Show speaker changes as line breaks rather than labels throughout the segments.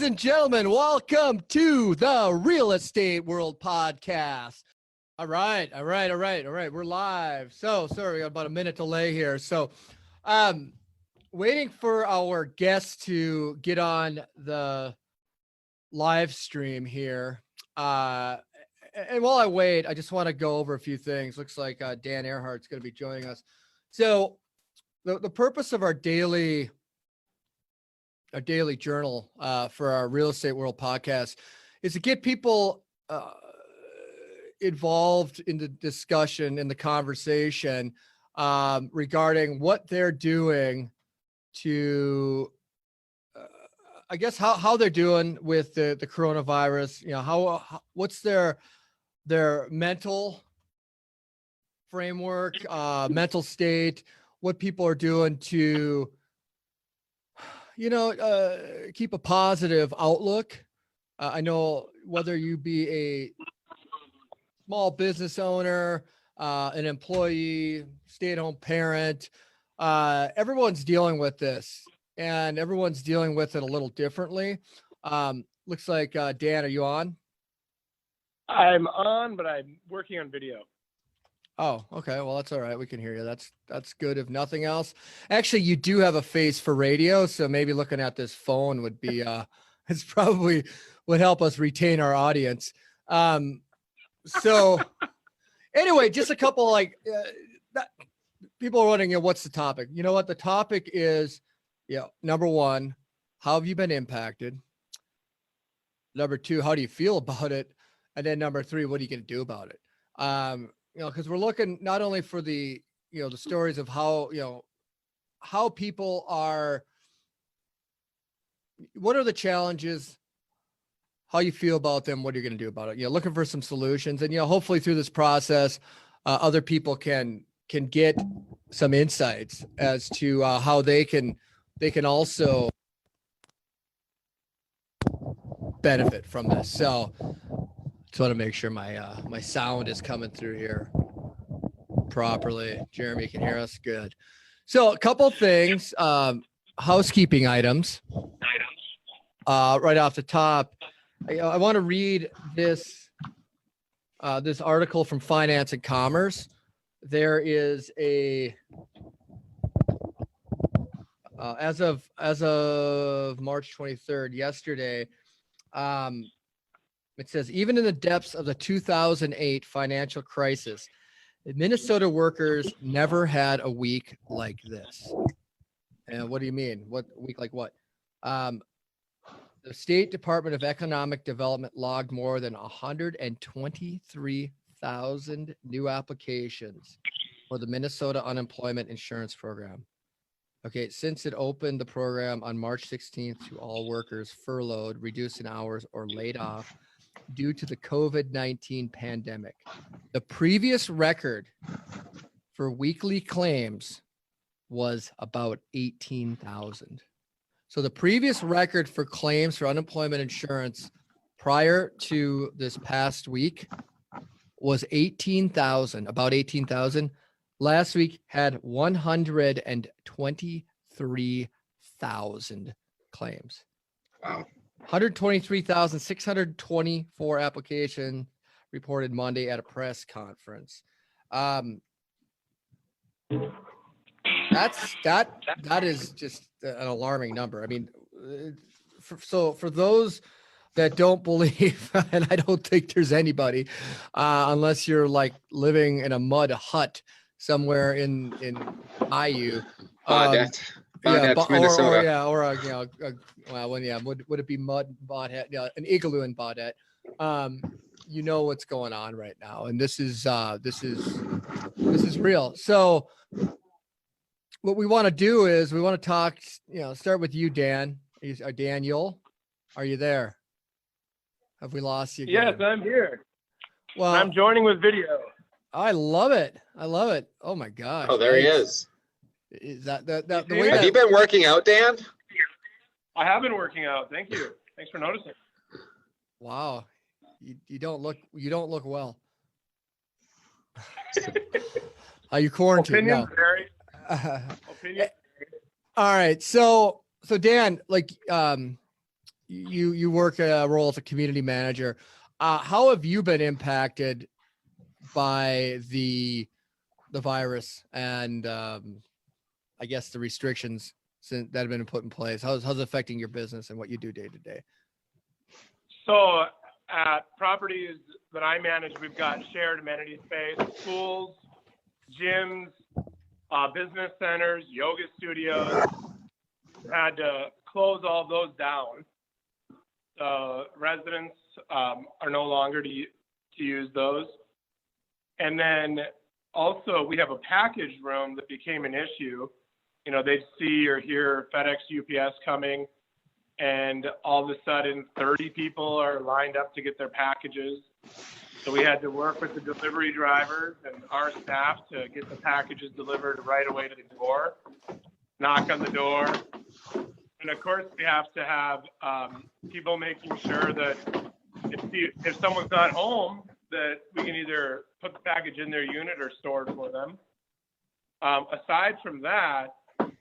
and gentlemen, welcome to the Real Estate World Podcast. All right. We're live. So, sorry, we got about a minute delay here. So, waiting for our guests to get on the live stream here. And while I wait, I just want to go over a few things. Looks like Dan Earhart's going to be joining us. So, the purpose of our daily journal for our Real Estate World Podcast is to get people involved in the discussion, in the conversation regarding what they're doing to, I guess, how they're doing with the coronavirus. You know, how what's their mental framework, mental state, what people are doing to, keep a positive outlook. I know whether you be a small business owner, an employee, stay-at-home parent, everyone's dealing with this, and everyone's dealing with it a little differently. Looks like, Dan, are you on?
I'm on, but I'm working on video.
Oh, okay. Well, that's all right. We can hear you. That's good. If nothing else, actually, you do have a face for radio, so maybe looking at this phone would be it's probably would help us retain our audience. So anyway, just a couple people are wondering, what's the topic? You know what the topic is? Number one, how have you been impacted? Number two, how do you feel about it? And then number three, what are you going to do about it? Because we're looking not only for the stories of how people are, what are the challenges, how you feel about them, what are you going to do about it? Looking for some solutions, and hopefully through this process, other people can get some insights as to how they can also benefit from this. So just want to make sure my sound is coming through here properly. Jeremy can hear us. Good. So a couple things, housekeeping items. Right off the top, I want to read this article from Finance and Commerce. There is a as of March 23rd, yesterday. It says, even in the depths of the 2008 financial crisis, Minnesota workers never had a week like this. And what do you mean? What week like what? The State Department of Economic Development logged more than 123,000 new applications for the Minnesota Unemployment Insurance Program. Okay, since it opened the program on March 16th to all workers furloughed, reduced in hours, or laid off due to the COVID-19 pandemic. The previous record for weekly claims was about 18,000. So the previous record for claims for unemployment insurance prior to this past week was 18,000, about 18,000. Last week had 123,000 claims.
Wow.
123,624 applications reported Monday at a press conference. That is just an alarming number. I mean, for those that don't believe, and I don't think there's anybody, unless you're like living in a mud hut somewhere in IU.
Minnesota.
Would it be mud Baudette? Yeah, an igloo in Baudette. You know what's going on right now, and this is real. So what we want to do is we want to talk. Start with you, Dan. Daniel, are you there? Have we lost you again?
Yes, I'm here.
Well,
I'm joining with video.
I love it. Oh my gosh.
Oh, there he is.
Is that the
way
way?
Have you been working out, Dan?
I have been working out. Thank you. Thanks for noticing.
Wow. You don't look well. Are you quarantined?
Opinion vary.
All right. So Dan, you work a role as a community manager. How have you been impacted by the virus and I guess the restrictions that have been put in place? How's it affecting your business and what you do day to day?
So at properties that I manage, we've got shared amenity space, schools, gyms, business centers, yoga studios. Had to close all of those down. Residents are no longer to use those. And then also we have a package room that became an issue. You know, they'd see or hear FedEx, UPS coming, and all of a sudden 30 people are lined up to get their packages. So we had to work with the delivery drivers and our staff to get the packages delivered right away to the door, knock on the door. And of course, we have to have people making sure that if someone's not home, that we can either put the package in their unit or store it for them. Aside from that,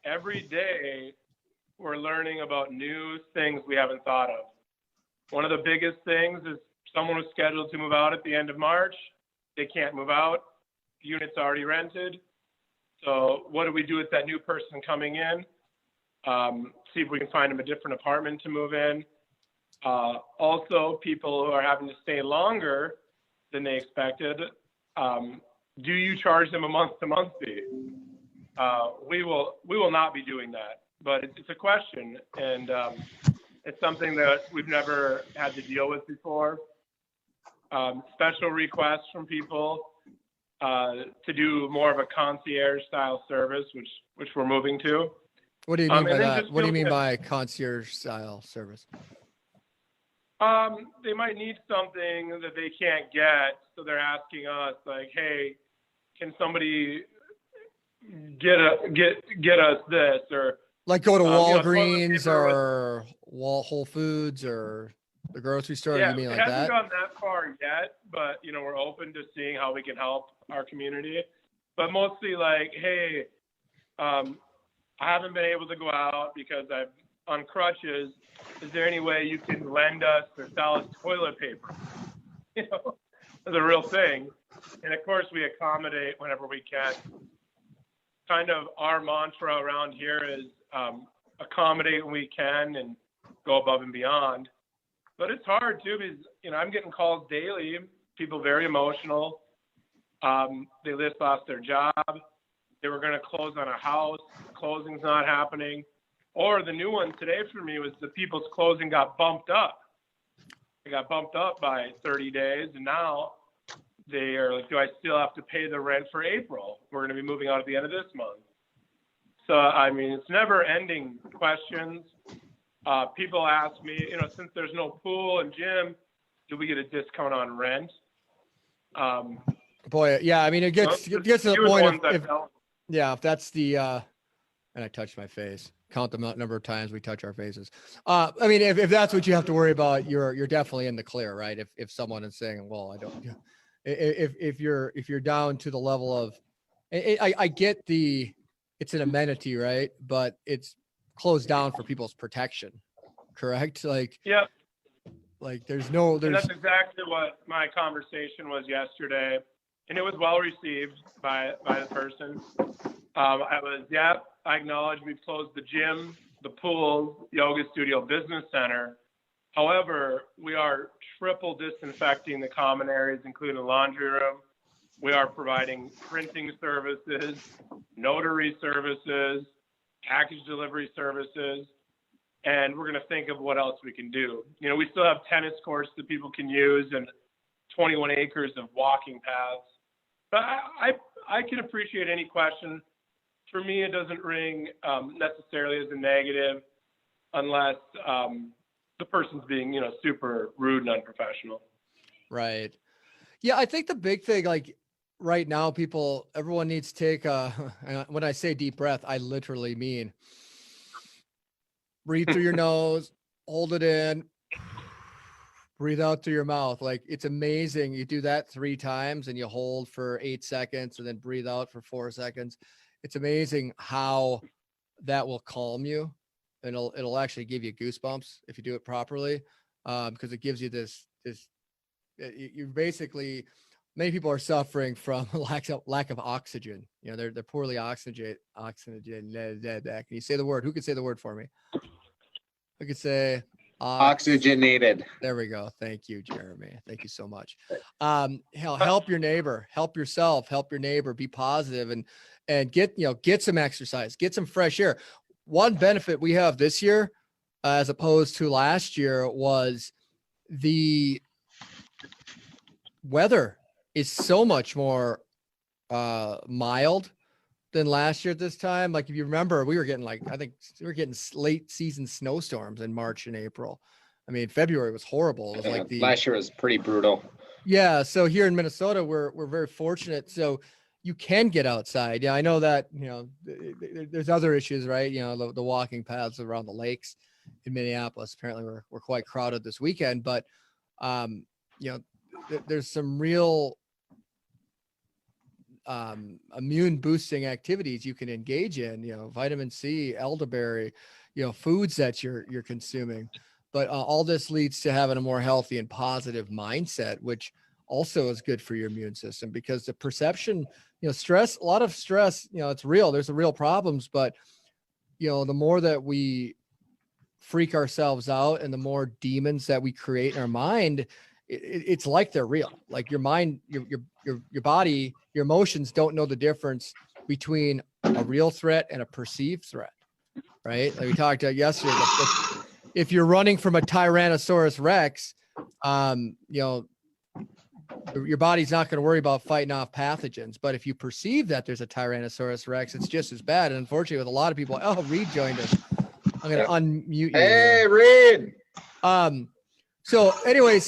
every day we're learning about new things we haven't thought of. One of the biggest things is someone was scheduled to move out at the end of March. They can't move out. The unit's already rented. So what do we do with that new person coming in? See if we can find them a different apartment to move in. Also, people who are having to stay longer than they expected, do you charge them a month-to-month fee? We will not be doing that, but it's a question, and it's something that we've never had to deal with before. Special requests from people to do more of a concierge-style service, which we're moving to.
What do you mean by that? What do you mean by concierge style service?
They might need something that they can't get, so they're asking us, like, "Hey, can somebody get us this?" Or
like go to Walgreens
or
or Whole Foods or the grocery store.
Yeah,
You mean
it
like
hasn't
that?
gone that far yet, but we're open to seeing how we can help our community. But mostly like, hey, I haven't been able to go out because I'm on crutches. Is there any way you can lend us or sell us toilet paper? It's a real thing. And of course, we accommodate whenever we can. Kind of our mantra around here is accommodate when we can and go above and beyond. But it's hard too because, I'm getting calls daily, people very emotional. They just lost their job. They were going to close on a house. Closing's not happening. Or the new one today for me was the people's closing got bumped up. They got bumped up by 30 days. And now they are like, do I still have to pay the rent for April? We're going to be moving out at the end of this month. So, it's never ending questions. People ask me, since there's no pool and gym, do we get a discount on rent?
Boy, yeah. It gets to the point if that's the, and I touched my face. Count the number of times we touch our faces. If that's what you have to worry about, you're definitely in the clear, right? If someone is saying, well, I don't, if you're down to the level of, I get it's an amenity, right? But it's closed down for people's protection, correct?
Yeah.
There's
and that's exactly what my conversation was yesterday. And it was well received by the person. I acknowledge we've closed the gym, the pool, yoga studio, business center. However, we are triple disinfecting the common areas, including the laundry room. We are providing printing services, notary services, package delivery services, and we're going to think of what else we can do. We still have tennis courts that people can use and 21 acres of walking paths. But I can appreciate any question. For me, it doesn't ring necessarily as a negative unless the person's being, super rude and unprofessional.
Right. Yeah, I think the big thing, right now, everyone needs to take when I say deep breath, I literally mean breathe through your nose, hold it in, breathe out through your mouth. It's amazing. You do that 3 times and you hold for 8 seconds and then breathe out for 4 seconds. It's amazing how that will calm you and it'll actually give you goosebumps if you do it properly, because it gives you this you basically, many people are suffering from lack of oxygen. You know, they're poorly oxygen. Can you say the word? Who could say the word for me? I could say
Oxygenated.
there we go. Thank you, Jeremy. Thank you so much. Help your neighbor, help yourself, help your neighbor, be positive, and get some exercise, get some fresh air. One benefit we have this year, as opposed to last year, was the weather is so much more mild than last year at this time. Like, if you remember, we were getting late season snowstorms in March and April. I mean, February was horrible. It was
Last year was pretty brutal.
yeah. So here in Minnesota, we're very fortunate. So you can get outside. Yeah, I know that, there's other issues, right? The walking paths around the lakes in Minneapolis, apparently we're quite crowded this weekend, but there's some real immune boosting activities you can engage in, vitamin C, elderberry, foods that you're consuming. But all this leads to having a more healthy and positive mindset, which also is good for your immune system, because the perception, stress, a lot of stress, it's real. There's real problems, but the more that we freak ourselves out and the more demons that we create in our mind, it's like they're real. Like your mind, your body, your emotions don't know the difference between a real threat and a perceived threat, right? Like we talked about yesterday, if you're running from a Tyrannosaurus Rex, your body's not going to worry about fighting off pathogens. But if you perceive that there's a Tyrannosaurus Rex, it's just as bad. And unfortunately, with a lot of people, Reed joined us. I'm going to unmute you.
Hey, Reed.
So anyway,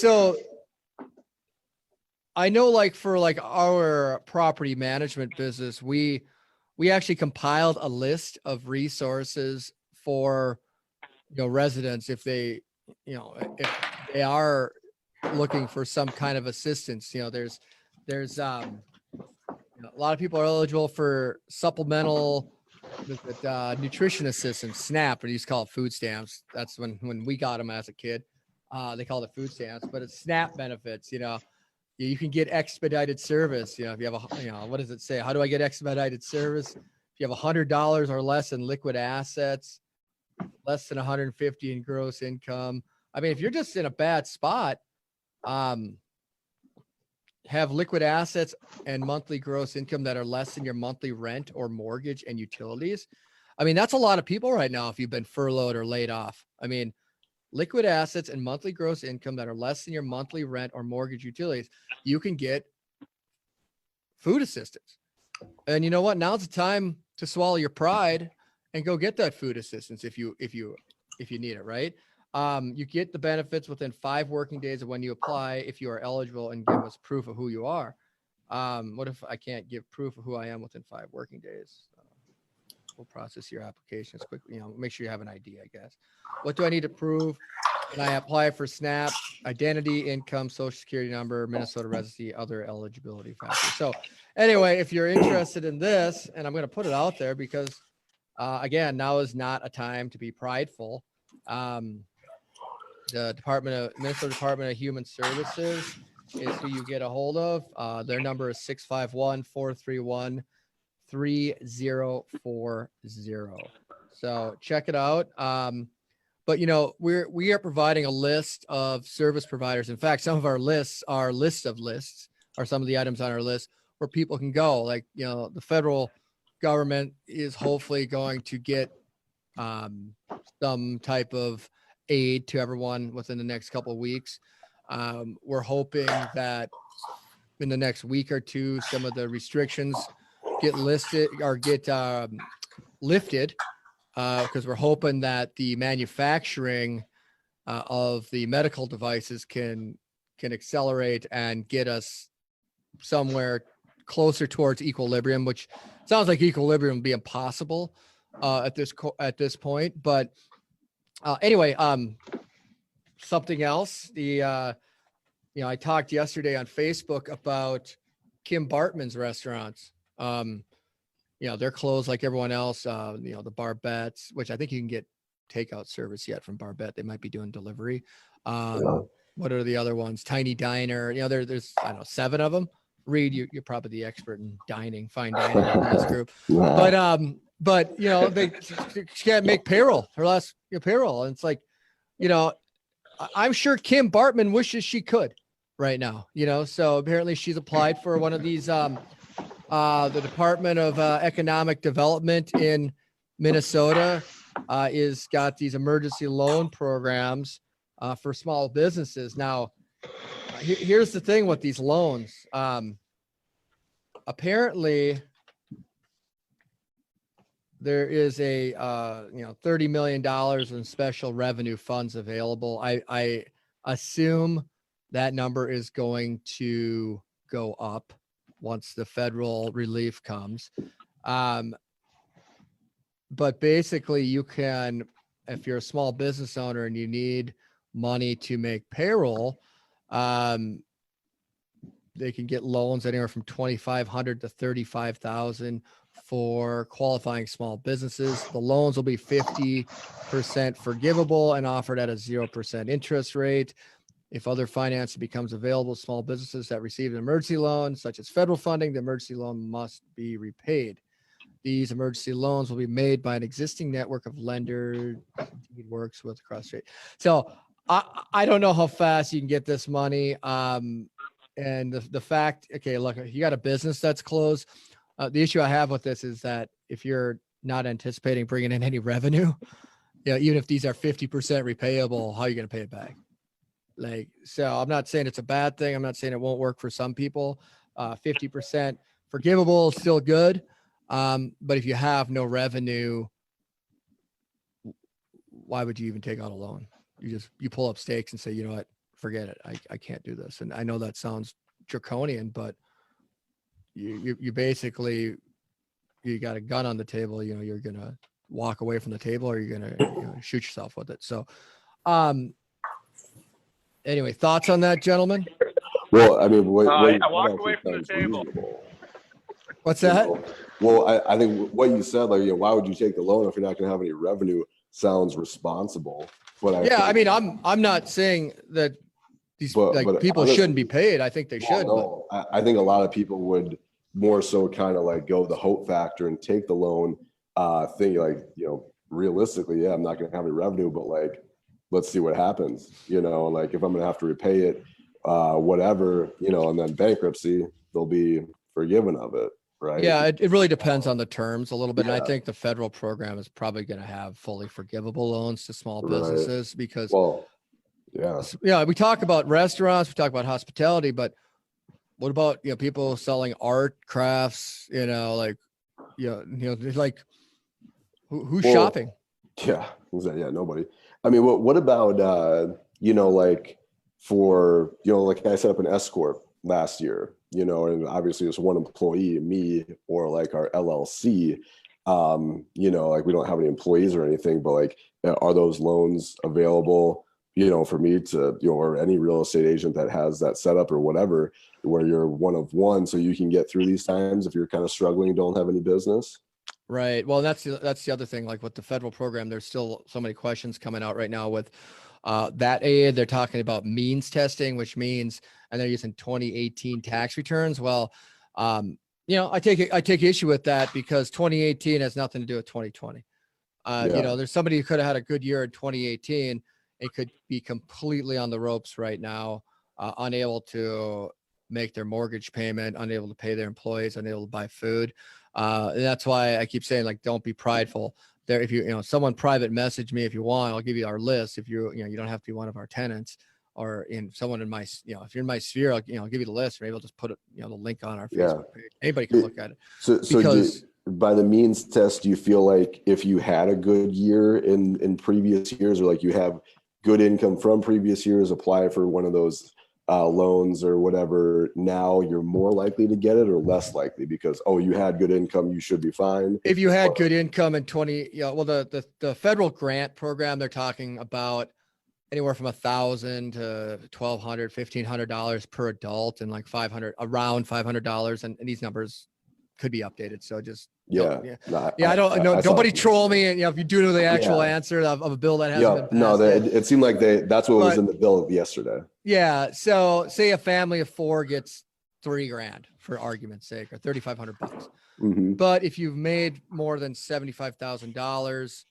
I know, for our property management business, we actually compiled a list of resources for residents if they are looking for some kind of assistance. There's a lot of people are eligible for supplemental nutrition assistance, SNAP, or you used to call it food stamps. That's when we got them as a kid. They called it food stamps, but it's SNAP benefits. You can get expedited service. If you have what does it say? How do I get expedited service? If you have $100 or less in liquid assets, less than 150 in gross income. I mean, if you're just in a bad spot, have liquid assets and monthly gross income that are less than your monthly rent or mortgage and utilities. I mean, that's a lot of people right now if you've been furloughed or laid off. I mean, liquid assets and monthly gross income that are less than your monthly rent or mortgage utilities, you can get food assistance. And you know what? Now's the time to swallow your pride and go get that food assistance if you need it, right? You get the benefits within 5 working days of when you apply, if you are eligible, and give us proof of who you are. What if I can't give proof of who I am within 5 working days? We'll process your application as quickly, make sure you have an ID, I guess. What do I need to prove? Can I apply for SNAP? Identity, income, social security number, Minnesota residency, other eligibility factors. So anyway, if you're interested in this, and I'm going to put it out there because, again, now is not a time to be prideful. The Minnesota Department of Human Services is who you get a hold of. Their number is 651-431-3040. So check it out. But we are providing a list of service providers. In fact, some of our lists are list of lists, are some of the items on our list where people can go. Like, the federal government is hopefully going to get some type of aid to everyone within the next couple of weeks. We're hoping that in the next week or two, some of the restrictions get lifted, because we're hoping that the manufacturing of the medical devices can accelerate and get us somewhere closer towards equilibrium, which sounds like equilibrium would be impossible at this point. But anyway, something else. I talked yesterday on Facebook about Kim Bartman's restaurants. They're closed like everyone else. The Barbettes, which I think you can get takeout service yet from Barbette. They might be doing delivery.
Yeah.
What are the other ones? Tiny Diner. There's I don't know, 7 of them. Reed, you're probably the expert in dining, fine dining in this group.
Nah.
But she can't make payroll. Her last payroll, and it's like, I'm sure Kim Bartman wishes she could right now. So apparently she's applied for one of these. The Department of Economic Development in Minnesota is got these emergency loan programs for small businesses. Now, here's the thing with these loans. Apparently, there is a $30 million in special revenue funds available. I assume that number is going to go up once the federal relief comes. But basically you can, if you're a small business owner and you need money to make payroll, they can get loans anywhere from $2,500 to $35,000 for qualifying small businesses. The loans will be 50% forgivable and offered at a 0% interest rate. If other financing becomes available, small businesses that receive an emergency loan, such as federal funding, the emergency loan must be repaid. These emergency loans will be made by an existing network of lenders it works with across the state. So I don't know how fast you can get this money. And the fact, okay, look, you got a business that's closed. The issue I have with this is that if you're not anticipating bringing in any revenue, even if these are 50% repayable, how are you going to pay it back? So I'm not saying it's a bad thing. I'm not saying it won't work for some people. 50% forgivable is still good. But if you have no revenue, why would you even take out a loan? You pull up stakes and say, you know what, forget it. I can't do this. And I know that sounds draconian, but you basically, you got a gun on the table, you're going to walk away from the table or you're going to shoot yourself with it. So, anyway, thoughts on that, gentlemen?
Well, I mean,
I walked away from the table.
Reasonable?
What's that?
Well, I think what you said, why would you take the loan if you're not going to have any revenue? Sounds responsible. But
I'm not saying that these
but
people
honestly,
shouldn't be paid. I think they should.
No, I think a lot of people would more so kind of go the hope factor and take the loan, thinking realistically, yeah, I'm not going to have any revenue, but let's see what happens, if I'm going to have to repay it, whatever, and then bankruptcy, they'll be forgiven of it. Right.
Yeah. It really depends on the terms a little bit.
Yeah.
And I think the federal program is probably going to have fully forgivable loans to small businesses because, we talk about restaurants, we talk about hospitality, but what about, people selling art, crafts, who's shopping?
Yeah. Yeah. Nobody. I mean, what about, for, I set up an S Corp last year, and obviously it's one employee, me, or our LLC, we don't have any employees or anything, but are those loans available, for me to, or any real estate agent that has that setup or whatever, where you're one of one, so you can get through these times if you're kind of struggling, don't have any business?
Right. Well, that's the other thing, with the federal program, there's still so many questions coming out right now with that aid. They're talking about means testing, which means, and they're using 2018 tax returns. Well, I take issue with that because 2018 has nothing to do with 2020. There's somebody who could have had a good year in 2018. It could be completely on the ropes right now, unable to make their mortgage payment, unable to pay their employees, unable to buy food. And that's why I keep saying, don't be prideful. There, if someone private message me if you want, I'll give you our list. If you don't have to be one of our tenants or in someone in my, if you're in my sphere, I'll give you the list. Maybe I'll just put it, the link on our Facebook page. Anybody can look at it.
So by the means test, do you feel like if you had a good year in previous years, or you have good income from previous years, apply for one of those loans or whatever, now you're more likely to get it or less likely because, you had good income, you should be fine?
If you had good income in the federal grant program, they're talking about anywhere from $1,000 to $1,200, $1,500 per adult and around $500. And these numbers could be updated. So just
Yeah.
I don't know.
saw
Nobody
it.
troll me. And if you do know the actual
Yeah.
answer of a bill that hasn't been passed.
No, it seemed like that's what was
But-
in the bill yesterday.
Yeah. So say a family of 4 gets $3,000 for argument's sake, or $3,500.
Mm-hmm.
But if you've made more than $75,000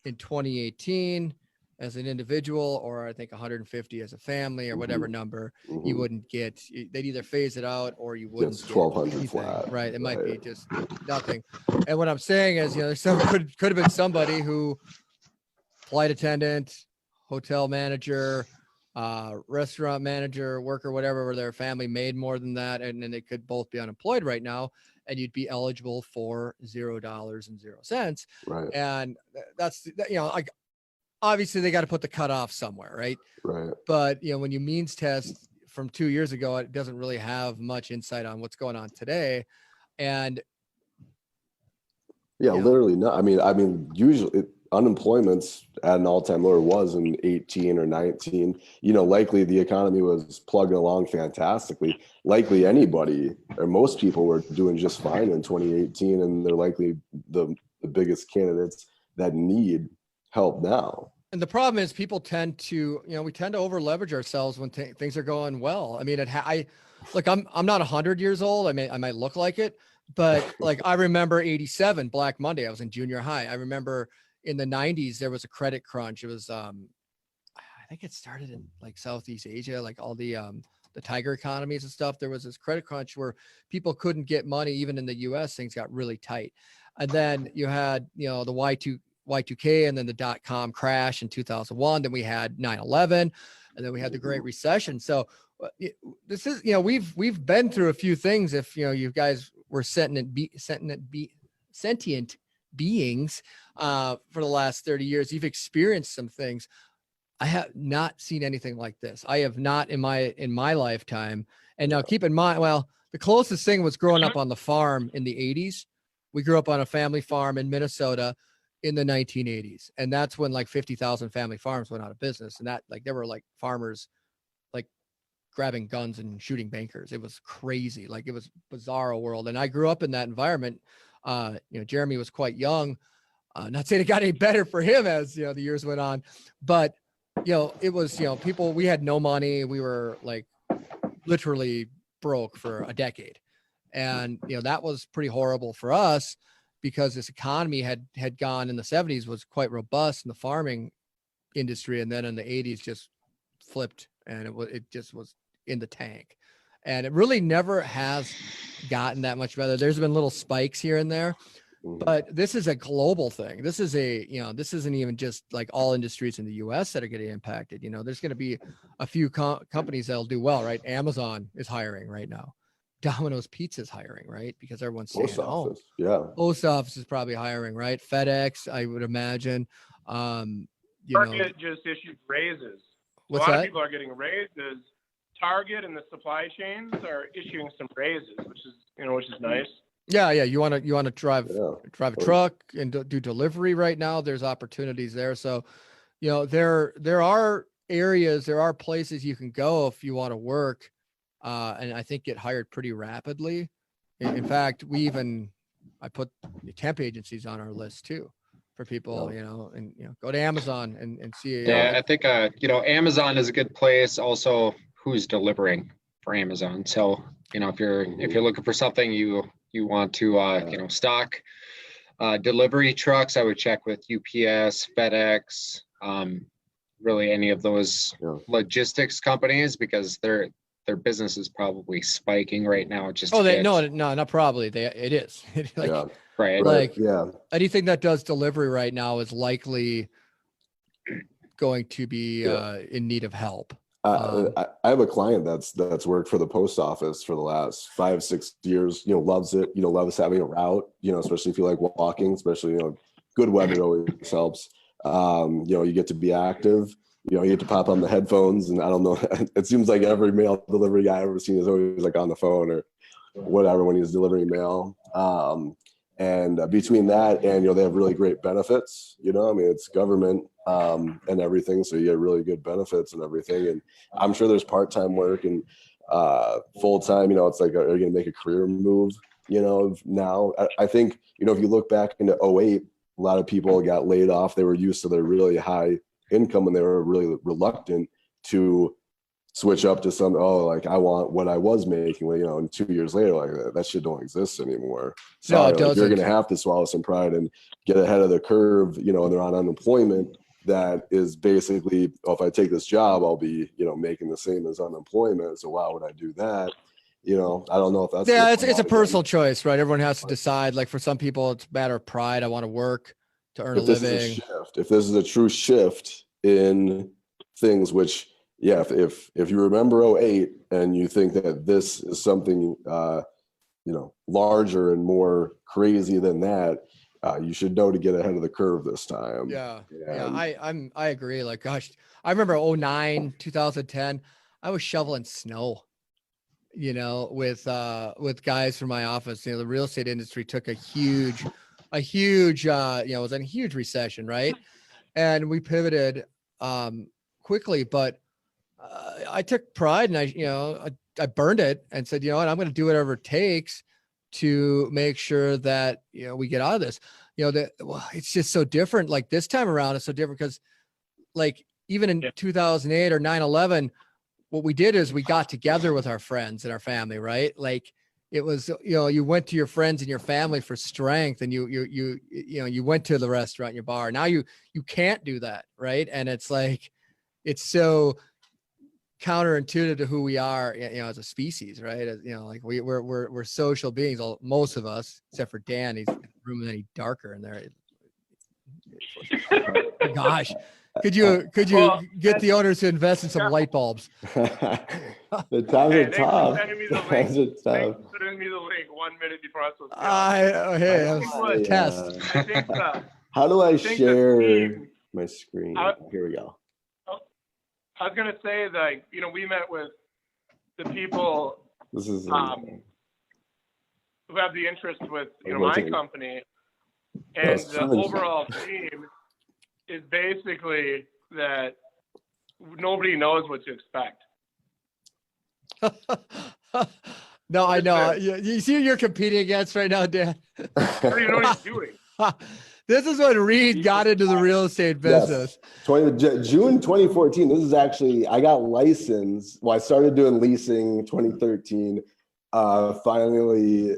in 2018 as an individual, or I think 150 as a family, or whatever number, you wouldn't get. They'd either phase it out, or you wouldn't.
It's
get
1,200
anything,
flat.
right? It might be just nothing. And what I'm saying is, there's some could have been somebody who, flight attendant, hotel manager, restaurant manager, worker, whatever, where their family made more than that, and then they could both be unemployed right now, and you'd be eligible for $0.00.
Right.
And that's, like, obviously they got to put the cutoff somewhere, right?
Right.
But when you means test from 2 years ago, it doesn't really have much insight on what's going on today. And
literally no. I mean, usually unemployment's at an all-time low, was in 18 or 19. Likely the economy was plugging along fantastically. Likely anybody or most people were doing just fine in 2018, and they're likely the biggest candidates that need help now.
And the problem is people tend to, we tend to over leverage ourselves when things are going well. I mean, I'm not 100 years old. I might look like it, but like I remember 87 Black Monday. I was in junior high. I remember in the 90s there was a credit crunch. It was I think it started in like Southeast Asia, like all the tiger economies and stuff. There was this credit crunch where people couldn't get money. Even in the US, things got really tight. And then you had, the Y2K, and then the .com crash in 2001. Then we had 9/11, and then we had the Great Recession. So this is, we've been through a few things. If you guys were sentient beings for the last 30 years, you've experienced some things. I have not seen anything like this. I have not in my lifetime. And now keep in mind, well, the closest thing was growing up on the farm in the 80s. We grew up on a family farm in Minnesota in the 1980s. And that's when like 50,000 family farms went out of business. And that, like, there were like farmers like grabbing guns and shooting bankers. It was crazy. Like, it was bizarro world. And I grew up in that environment. Jeremy was quite young. Not saying it got any better for him as, the years went on, but, it was, people, we had no money. We were like literally broke for a decade. And, that was pretty horrible for us, because this economy had gone in the 70s, was quite robust in the farming industry. And then in the 80s just flipped, and it just was in the tank. And it really never has gotten that much better. There's been little spikes here and there, but this is a global thing. This is this isn't even just like all industries in the US that are getting impacted. There's going to be a few companies that'll do well, right? Amazon is hiring right now. Domino's Pizza is hiring, right? Because everyone's staying at home.
Yeah.
Post office is probably hiring, right? FedEx, I would imagine.
Target just issued raises.
What's
a lot
that?
of people are getting raises. Target and the supply chains are issuing some raises, which is nice.
Yeah. You want to drive a truck and do delivery right now. There's opportunities there. So, there are areas, there are places you can go if you want to work. And I think get hired pretty rapidly. In fact, I put the temp agencies on our list too, for people, and go to Amazon and see.
Yeah, I think Amazon is a good place. Also, who's delivering for Amazon? So if you're looking for something you want to stock delivery trucks, I would check with UPS, FedEx, really any of those logistics companies, because their business is probably spiking right now. No,
not probably. It is.
Right.
Anything that does delivery right now is likely going to be in need of help.
I have a client that's worked for the post office for the last 5-6 years. Loves it. Loves having a route. Especially if you like walking. Especially good weather always helps. You get to be active. You get to pop on the headphones, and I don't know. It seems like every mail delivery guy I've ever seen is always like on the phone or whatever when he's delivering mail. And between that and they have really great benefits. It's government and everything, so you get really good benefits and everything. And I'm sure there's part-time work and full-time. It's like, are you gonna make a career move? you know, now. I think, you know, if you look back into 08, a lot of people got laid off. They were used to their really high income and they were really reluctant to switch up to some, oh, like I want what I was making, you know, and 2 years later, like that shit don't exist anymore.
No, it
like, you're
doesn't.
going to have to swallow some pride and get ahead of the curve, you know, and they're on unemployment. That is basically, oh, if I take this job, I'll be, you know, making the same as unemployment. So why would I do that? You know, I don't know if that's.
Yeah, it's a personal choice, right? Everyone has to decide. Like for some people, it's a matter of pride. I want to work to earn a living.
If this is a true shift in things, which, yeah, if you remember 08 and you think that this is something, you know, larger and more crazy than that, you should know to get ahead of the curve this time.
Yeah. I agree. Like, gosh, I remember 09, 2010, I was shoveling snow, you know, with guys from my office. You know, the real estate industry took a huge, you know, it was in a huge recession, right? And we pivoted quickly, but I took pride and I burned it and said, you know what, I'm going to do whatever it takes to make sure that, you know, we get out of this. You know, it's just so different. Like this time around, it's so different because like even in 2008 or 9/11, what we did is we got together with our friends and our family, right? Like it was, you know, you went to your friends and your family for strength, and you went to the restaurant, your bar. Now you can't do that, right? And it's like, it's so counterintuitive to who we are, you know, as a species, right? As, you know, like we're social beings, most of us, except for Dan. He's in the room and any darker in there. Gosh, could you get the owners to invest in some light bulbs?
The times are tough.
Thanks for sending me the link 1 minute before I was supposed to.
That was a test.
I think,
how do I share my screen? Here we go.
I was going to say that, you know, we met with the people
This is
who have the interest with, you know, my company, and the overall theme is basically that nobody knows what to expect.
No, I know. You see who you're competing against right now, Dan?
I don't even know what he's doing.
This is when Reed got into the real estate business.
Yes. June 2014. This is actually, I got licensed. Well, I started doing leasing 2013. Finally,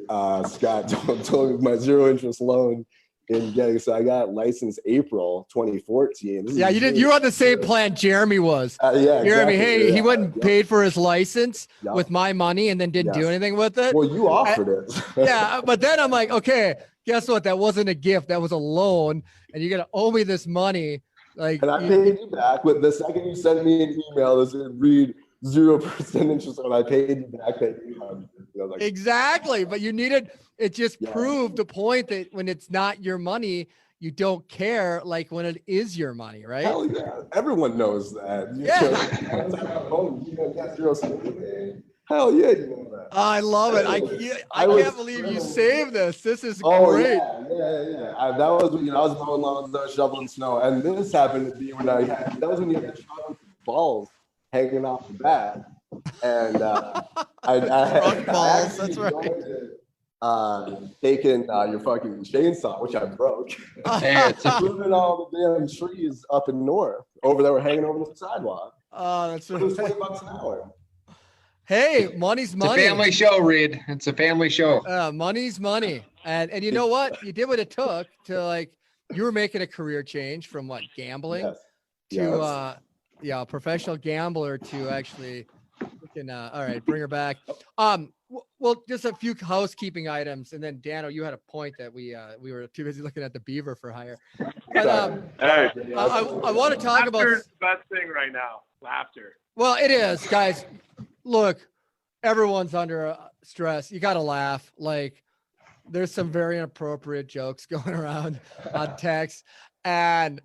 Scott told me my zero interest loan in getting, so I got licensed April 2014.
Yeah, you did. You were on the same plan Jeremy was.
Yeah,
Jeremy,
exactly.
he went paid for his license with my money and then didn't do anything with it.
Well, you offered it.
Yeah, but then I'm like, okay, guess what? That wasn't a gift. That was a loan, and you're gonna owe me this money. Like,
and I paid you back. But the second you sent me an email that said read 0% interest, and I paid you back that email. Like,
exactly, but you needed. It just proved the point that when it's not your money, you don't care. Like when it is your money, right?
Hell yeah, everyone knows that. Hell yeah, you know that.
I love it. I can't believe you saved this. This is great.
Yeah. That was when I was mowing lawns, I was shoveling snow, and this happened to be when that was when you had truck balls hanging off the bat, and I
balls. That's right.
Taking your fucking chainsaw, which I broke, moving all the damn trees up in north over there, were hanging over the sidewalk.
Oh, that's right.
It was $20 an hour.
Hey, money's money.
It's a family show, Reed. It's a family show.
Money's money. And you know what? You did what it took to, like, you were making a career change from what, gambling to a professional gambler to actually all right, bring her back. Well, just a few housekeeping items, and then Dano, you had a point that we were too busy looking at the beaver for hire. But I want to talk about
the best thing right now. Laughter.
Well, it is, guys. Look, everyone's under stress. You got to laugh. Like, there's some very inappropriate jokes going around on text, and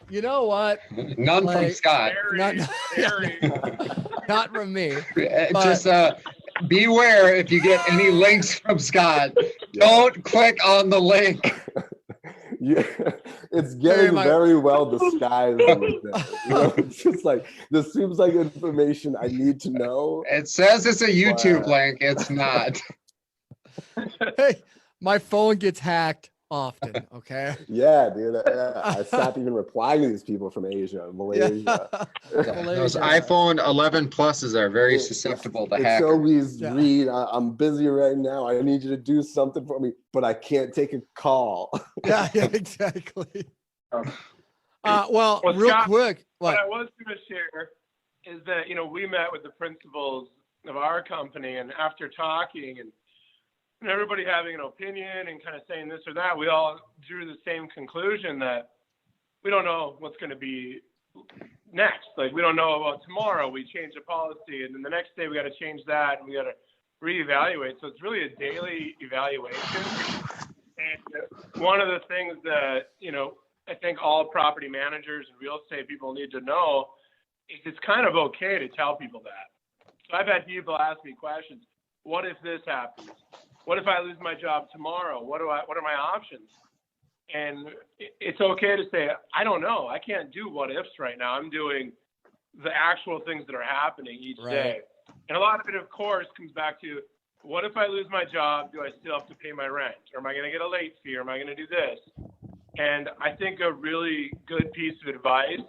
you know what?
None from Scott.
Not from me.
Just beware if you get any links from Scott. Don't click on the link.
Yeah, it's getting very well disguised. It's just like, this seems like information I need to know.
It says it's a YouTube link. It's not.
Hey, my phone gets hacked often. Okay.
Yeah, dude. I stopped even replying to these people from Asia, Malaysia.
Those
Malaysia.
iPhone 11 pluses are very
It's-
susceptible to
It's
hackers.
always
Yeah.
Reed. I'm busy right now. I need you to do something for me, but I can't take a call.
Yeah, exactly.
Um,
Well,
Well,
real
Scott,
quick.
What
What?
I was going to share is that, we met with the principals of our company, and after talking and everybody having an opinion and kind of saying this or that, we all drew the same conclusion that we don't know what's going to be next. Like, we don't know about tomorrow. We change a policy, and then the next day we got to change that, and we got to reevaluate. So it's really a daily evaluation. And one of the things that, I think all property managers and real estate people need to know is it's kind of okay to tell people that. So I've had people ask me questions. What if this happens? What if I lose my job tomorrow? What are my options? And it's okay to say, I don't know. I can't do what ifs right now. I'm doing the actual things that are happening each day. And a lot of it, of course, comes back to, what if I lose my job? Do I still have to pay my rent? Or am I going to get a late fee? Or am I going to do this? And I think a really good piece of advice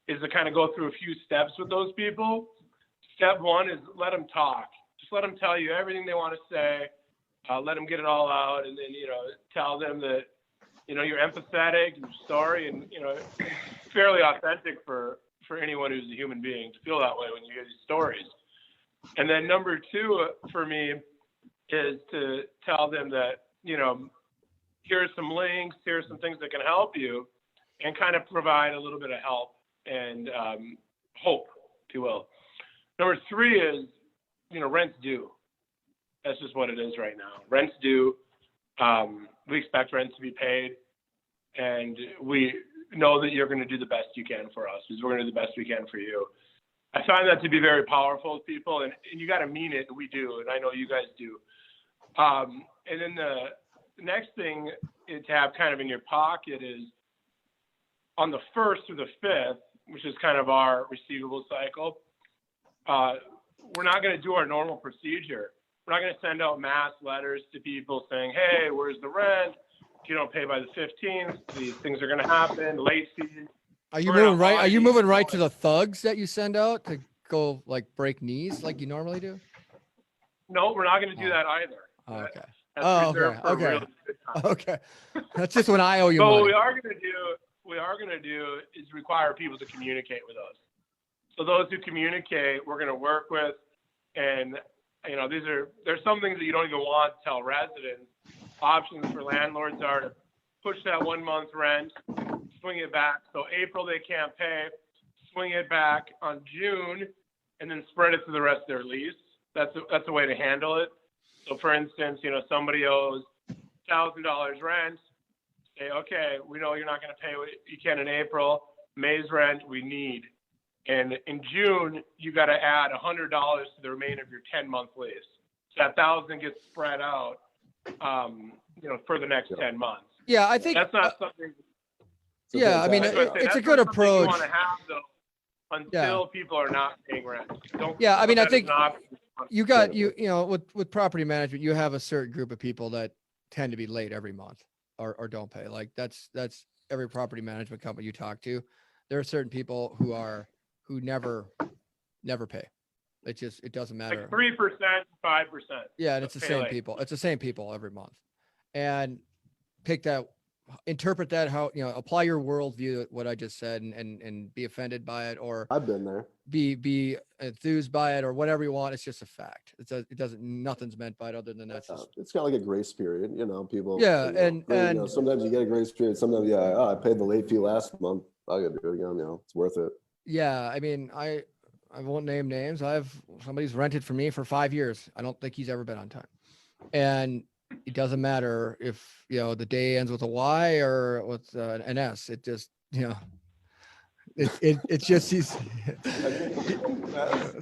is to kind of go through a few steps with those people. Step one is let them talk. Just let them tell you everything they want to say. Let them get it all out, and then, tell them that, you're empathetic and sorry, and, it's fairly authentic for anyone who's a human being to feel that way when you hear these stories. And then number two for me is to tell them that, here's some links, here's some things that can help you, and kind of provide a little bit of help and hope, if you will. Number three is, rent's due. That's just what it is right now. Rent's due. We expect rent to be paid, and we know that you're going to do the best you can for us, because we're going to do the best we can for you. I find that to be very powerful with people, and you got to mean it, and we do, and I know you guys do. And then the next thing to have kind of in your pocket is on the 1st through the 5th, which is kind of our receivable cycle, we're not going to do our normal procedure. We're not going to send out mass letters to people saying, hey, where's the rent? If you don't pay by the 15th, these things are going to happen, late fees.
Are you moving right? Are you moving right to the thugs that you send out to go like break knees like you normally do?
No, we're not going to do that either.
Oh, okay.
That's reserved
Okay.
for a
Okay.
really good time.
Okay. That's just when I owe you
So
money.
what we are going to do is require people to communicate with us. So those who communicate, we're going to work with, and there's some things that you don't even want to tell residents. Options for landlords are to push that 1 month rent, swing it back. So April they can't pay, swing it back on June, and then spread it to the rest of their lease. That's a way to handle it. So for instance, somebody owes $1,000 rent. Say, okay, we know you're not going to pay what you can in April. May's rent we need. And in June, you got to add $100 to the remainder of your 10-month lease. So that $1,000 gets spread out, for the next 10 months.
Yeah, I think
That's not something.
Yeah, I mean, it's a good approach.
You want to have though, until people are not paying rent.
Yeah, I mean, I
that as
think
an option.
you got with property management, you have a certain group of people that tend to be late every month or don't pay. Like that's every property management company you talk to. There are certain people who never pay. It doesn't matter.
Like 3%, 5%.
Yeah, and it's the same
late.
people. It's the same people every month. And interpret that how, apply your worldview, what I just said, and be offended by it, or
I've been there.
be enthused by it, or whatever you want. It's just a fact. Nothing's meant by it other than that's just,
It's got like a grace period, people.
Yeah, and
sometimes you get a grace period. Sometimes, I paid the late fee last month. I got to do it again. It's worth it.
yeah. I mean, I won't name names. Somebody's rented for me for 5 years. I don't think he's ever been on time, and it doesn't matter if the day ends with a Y or with an S. It just it's just he's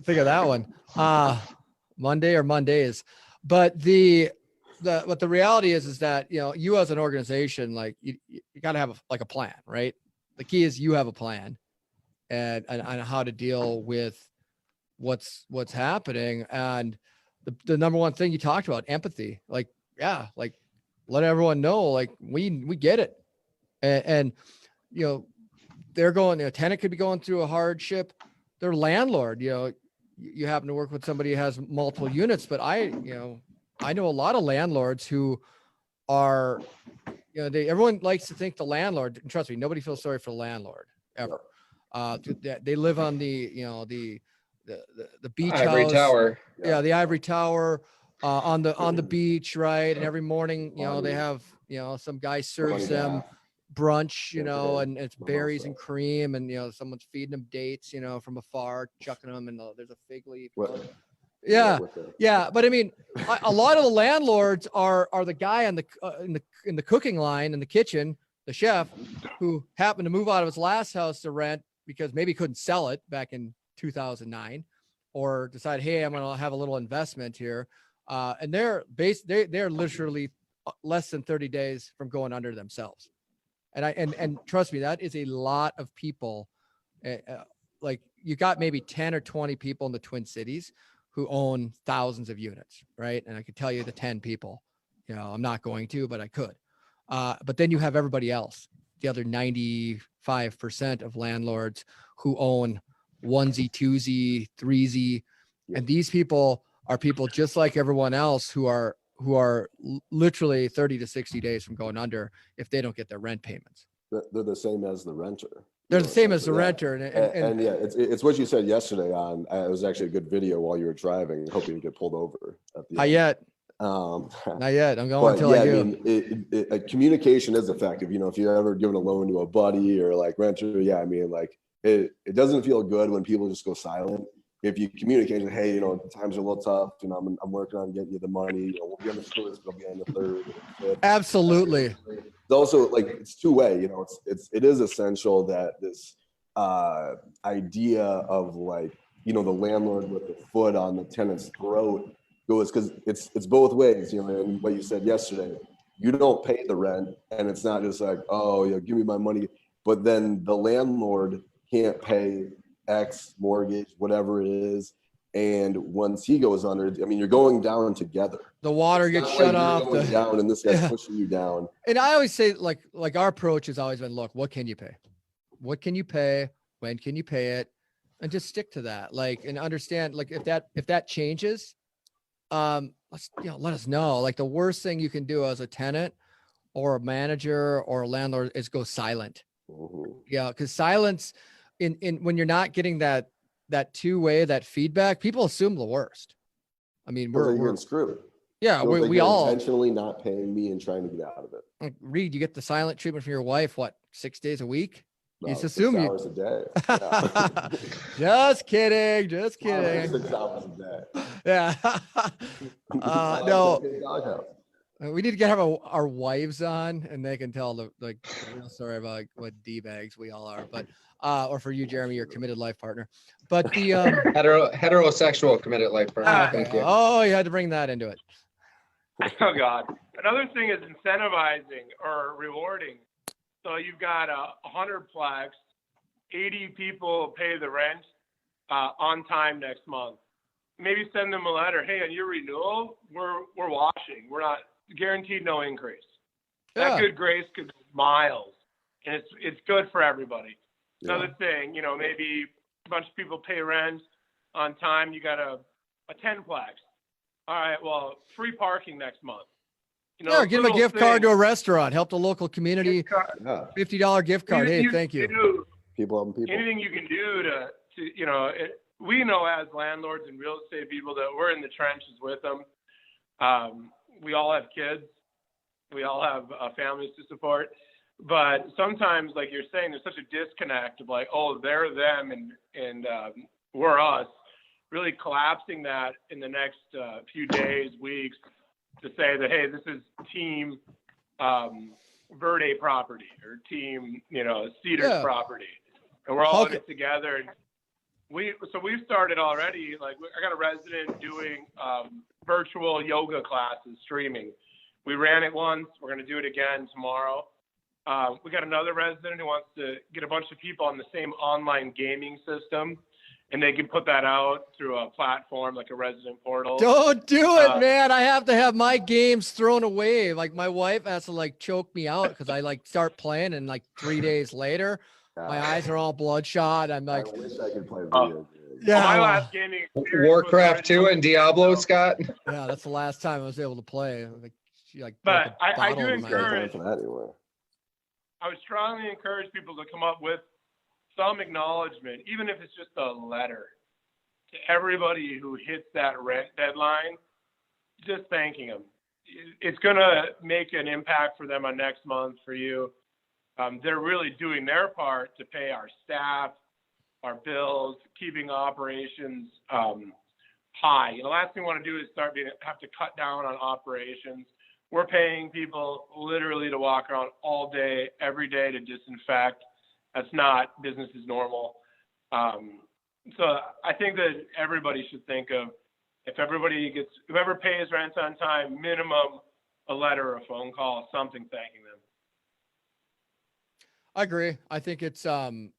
think of that one. Monday or Mondays. But what the reality is that you as an organization, like you got to have a plan, right? The key is you have a plan and how to deal with what's happening. And the number one thing you talked about, empathy, like yeah, like let everyone know, like we get it. And you know, they're going, a tenant could be going through a hardship. Their landlord, you know, you happen to work with somebody who has multiple units, but I know a lot of landlords who are, you know, everyone likes to think the landlord, and trust me, nobody feels sorry for the landlord ever. They live on the, you know, the beach
Ivory
house.
Tower.
Yeah, the ivory tower on the beach, right? And every morning, you know, they have, you know, some guy serves them brunch, you know, and it's berries and cream, and you know, someone's feeding them dates, you know, from afar, chucking them, and there's a fig leaf. Yeah, yeah, but I mean, a lot of the landlords are the guy in the cooking line in the kitchen, the chef, who happened to move out of his last house to rent because maybe couldn't sell it back in 2009, or decide, hey, I'm gonna have a little investment here, and they're literally less than 30 days from going under themselves. And trust me, that is a lot of people. Like you got maybe 10 or 20 people in the Twin Cities who own thousands of units, right? And I could tell you the 10 people, you know, I'm not going to, but I could. But then you have everybody else, the other 95% of landlords who own onesie, twosie, threesie. And these people are people just like everyone else who are literally 30 to 60 days from going under if they don't get their rent payments.
They're the same as the renter.
They're the same as the renter. And
yeah, it's what you said yesterday on, it was actually a good video while you were driving. Hope you didn't get pulled over.
Not yet. Not yet. I'm going until I do.
I mean, communication is effective. You know, if you're ever given a loan to a buddy or like renter, yeah, I mean, like it doesn't feel good when people just go silent. If you communicate, hey, you know, times are a little tough. You know, I'm working on getting you the money. You know, we'll be on the first, we'll be on the third.
Absolutely.
It's also like it's two-way. You know, it is essential that this idea of like, you know, the landlord with the foot on the tenant's throat goes, because it's both ways. You know, and what you said yesterday, you don't pay the rent, and it's not just like, oh, you know, give me my money, but then the landlord can't pay X mortgage, whatever it is. And once he goes under, I mean, you're going down together.
The water gets shut off.
Down, and this guy's pushing you down.
And I always say, like our approach has always been, look, what can you pay? What can you pay? When can you pay it? And just stick to that. Like, and understand, like, if that changes, let us know. Like, the worst thing you can do as a tenant or a manager or a landlord is go silent.
Mm-hmm.
Yeah, because silence in when you're not getting that two-way, that feedback, people assume the worst. I mean, we're screwed. Yeah, we all
intentionally not paying me and trying to get out of it.
Reed, you get the silent treatment from your wife, what, 6 days a week?
No,
you just assume
6 hours a day. Yeah.
Just kidding.
6 hours a day.
Yeah. No. We need to have our wives on, and they can tell the real story about what D-bags we all are. But or for you, Jeremy, your committed life partner. But the
heterosexual committed life partner. Thank you.
Oh, you had to bring that into it.
Oh God. Another thing is incentivizing or rewarding. So you've got 100 plex, 80 people pay the rent on time next month. Maybe send them a letter. Hey, on your renewal, we're washing. We're not guaranteed no increase.
Yeah.
That good grace could go miles, and it's good for everybody.
Yeah.
Another thing, you know, maybe a bunch of people pay rent on time. You got a 10 plex. All right, well, free parking next month. You know,
give them a gift card to a restaurant. Help the local community. $50 gift card. Hey, thank you.
People helping people.
Anything you can do to you know, we know as landlords and real estate people that we're in the trenches with them. We all have kids. We all have families to support. But sometimes, like you're saying, there's such a disconnect of like, oh, they're them and we're us. Really collapsing that in the next few days, weeks, to say that, hey, this is team Verde property or team, you know, Cedars property, and we're all in it together. And we've started already. Like, I got a resident doing virtual yoga classes, streaming. We ran it once. We're going to do it again tomorrow. We got another resident who wants to get a bunch of people on the same online gaming system. and they can put that out through a platform like a resident portal.
Don't do it, man. I have to have my games thrown away. Like my wife has to like choke me out because I like start playing and like 3 days later, my eyes are all bloodshot. I'm like,
I wish I could play video games.
yeah,
My
well,
last gaming experience
Warcraft
was
2 and Diablo, Scott.
yeah, that's the last time I was able to play. Like, she like
But
broke a
I
bottle
do
in my
Got
hand.
time
encourage-
for that anyway.
I would strongly encourage people to come up with some acknowledgement, even if it's just a letter, to everybody who hits that rent deadline, just thanking them. It's going to make an impact for them on next month for you. They're really doing their part to pay our staff, our bills, keeping operations high. The last thing we want to do is have to cut down on operations. We're paying people literally to walk around all day, every day to disinfect. That's not business as normal. So I think that everybody should think of, whoever pays rent on time, minimum a letter or a phone call, something thanking them.
I agree. I think it's one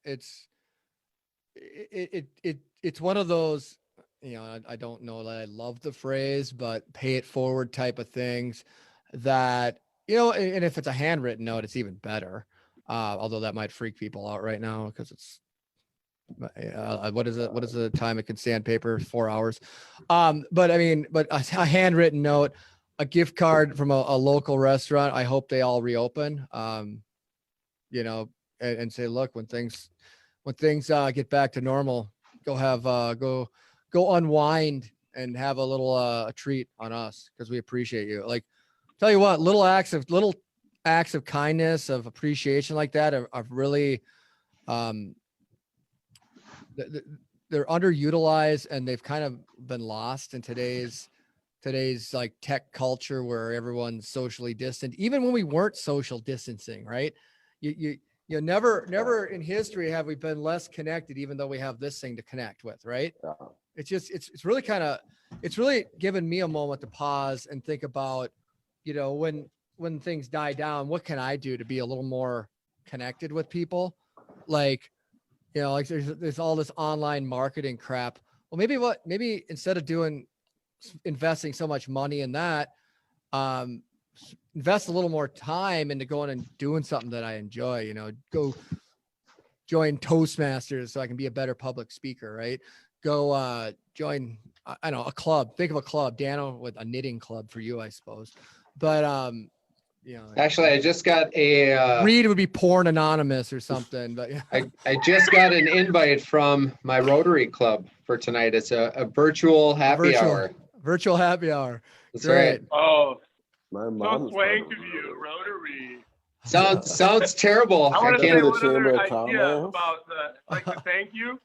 of those, I don't know that I love the phrase, but pay it forward type of things that, and if it's a handwritten note, it's even better. Although that might freak people out right now because it's, what is it? What is the time it can stand paper? 4 hours. But I mean, but a handwritten note, a gift card from a local restaurant. I hope they all reopen. And say, look, when things get back to normal, go unwind and have a little a treat on us because we appreciate you. Like, tell you what, little acts of kindness, of appreciation like that are really, they're underutilized and they've kind of been lost in today's like tech culture where everyone's socially distant. Even when we weren't social distancing, right? Never in history have we been less connected, even though we have this thing to connect with, right?
Yeah.
It's just, it's really given me a moment to pause and think about, when things die down, what can I do to be a little more connected with people? Like, like there's all this online marketing crap. Well, maybe instead of investing so much money in that, invest a little more time into going and doing something that I enjoy, go join Toastmasters so I can be a better public speaker, right? Go join, I don't know, a club. Think of a club, Dano, with a knitting club for you, I suppose. But,
Actually, I just got a
Reed would be Porn Anonymous or something, but yeah.
I just got an invite from my Rotary Club for tonight. It's a virtual happy hour.
Virtual happy hour.
That's
Great.
right.
Oh,
My mom
so swank of you, Rotary.
Sounds terrible.
I want to say
can't-
one
Chamber
other
of
idea
Commerce.
about the thank you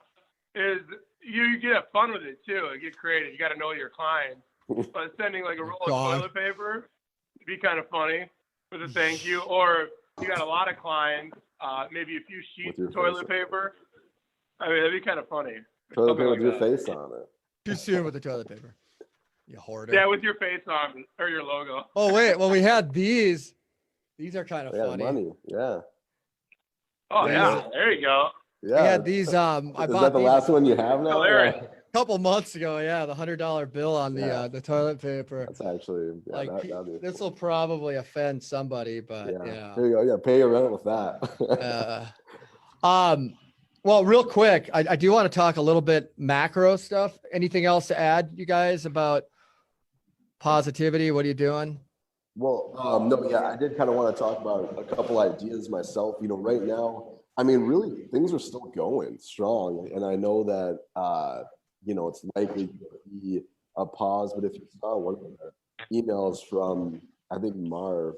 is you get fun with it too. Get creative. You got to know your clients. But sending like a roll of toilet paper would be kind of funny with a thank you. Or you got a lot of clients, maybe a few sheets of toilet paper. I mean, that'd be kind of funny.
Toilet paper
Something
with
like
your
that.
face on it.
Too soon with the toilet paper. You hoarder.
Yeah, with your face on or your logo.
Oh, wait. Well, we had these. These are kind of
Yeah,
funny.
money. Yeah.
Oh yeah, there you go.
Yeah.
We had these. I
Is
bought
that the
these
last one you have now?
Hilarious.
Yeah.
a couple months ago. Yeah, the $100 bill on
Yeah.
the toilet paper.
That's actually, yeah,
Like
that'd be
this
cool.
will probably offend somebody, but
Yeah.
yeah.
There you go. Yeah, pay your rent with that.
Well, real quick, I do want to talk a little bit macro stuff. Anything else to add, you guys, about positivity? What are you doing?
Well, no, yeah, I did kind of want to talk about a couple ideas myself. Right now, I mean, really, things are still going strong, and I know that it's likely to be a pause. But if you saw one of the emails from, I think, Marv,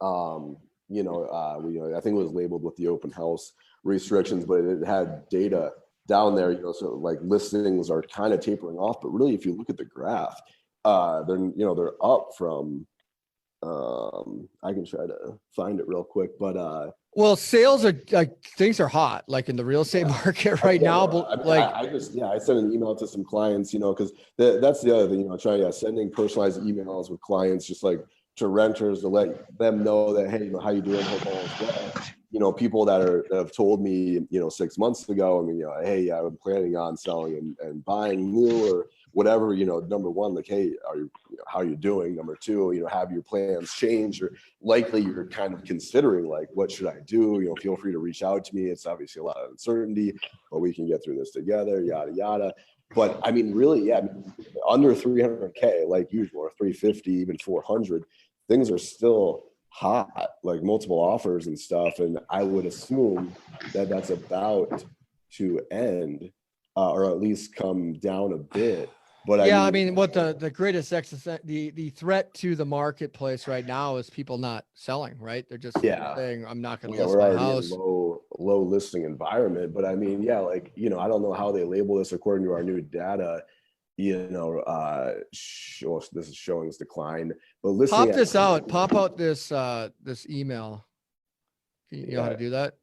I think it was labeled with the open house restrictions, but it had data down there, so like listings are kind of tapering off. But really, if you look at the graph, they're up from. I can try to find it real quick, but
well, sales are like things are hot, like in the real estate market right now. But
I sent an email to some clients, because that's the other thing, sending personalized emails with clients, just like to renters to let them know that, hey, how you doing? Hope all is well. People that have told me, 6 months ago, hey, yeah, I'm planning on selling and buying new or whatever, number one, like, hey, how are you doing? Number two, have your plans changed, or likely you're kind of considering like, what should I do? Feel free to reach out to me. It's obviously a lot of uncertainty, but we can get through this together, yada, yada. But really, yeah, under 300K, like usual, or 350, even 400, things are still hot, like multiple offers and stuff. And I would assume that that's about to end, or at least come down a bit. But
yeah, what the greatest the threat to the marketplace right now is people not selling, right? They're just saying, I'm not going to list my house.
Low listing environment. But yeah, like, I don't know how they label this according to our new data. This is showing this decline. But listing
pop out this this email. You know how to do that?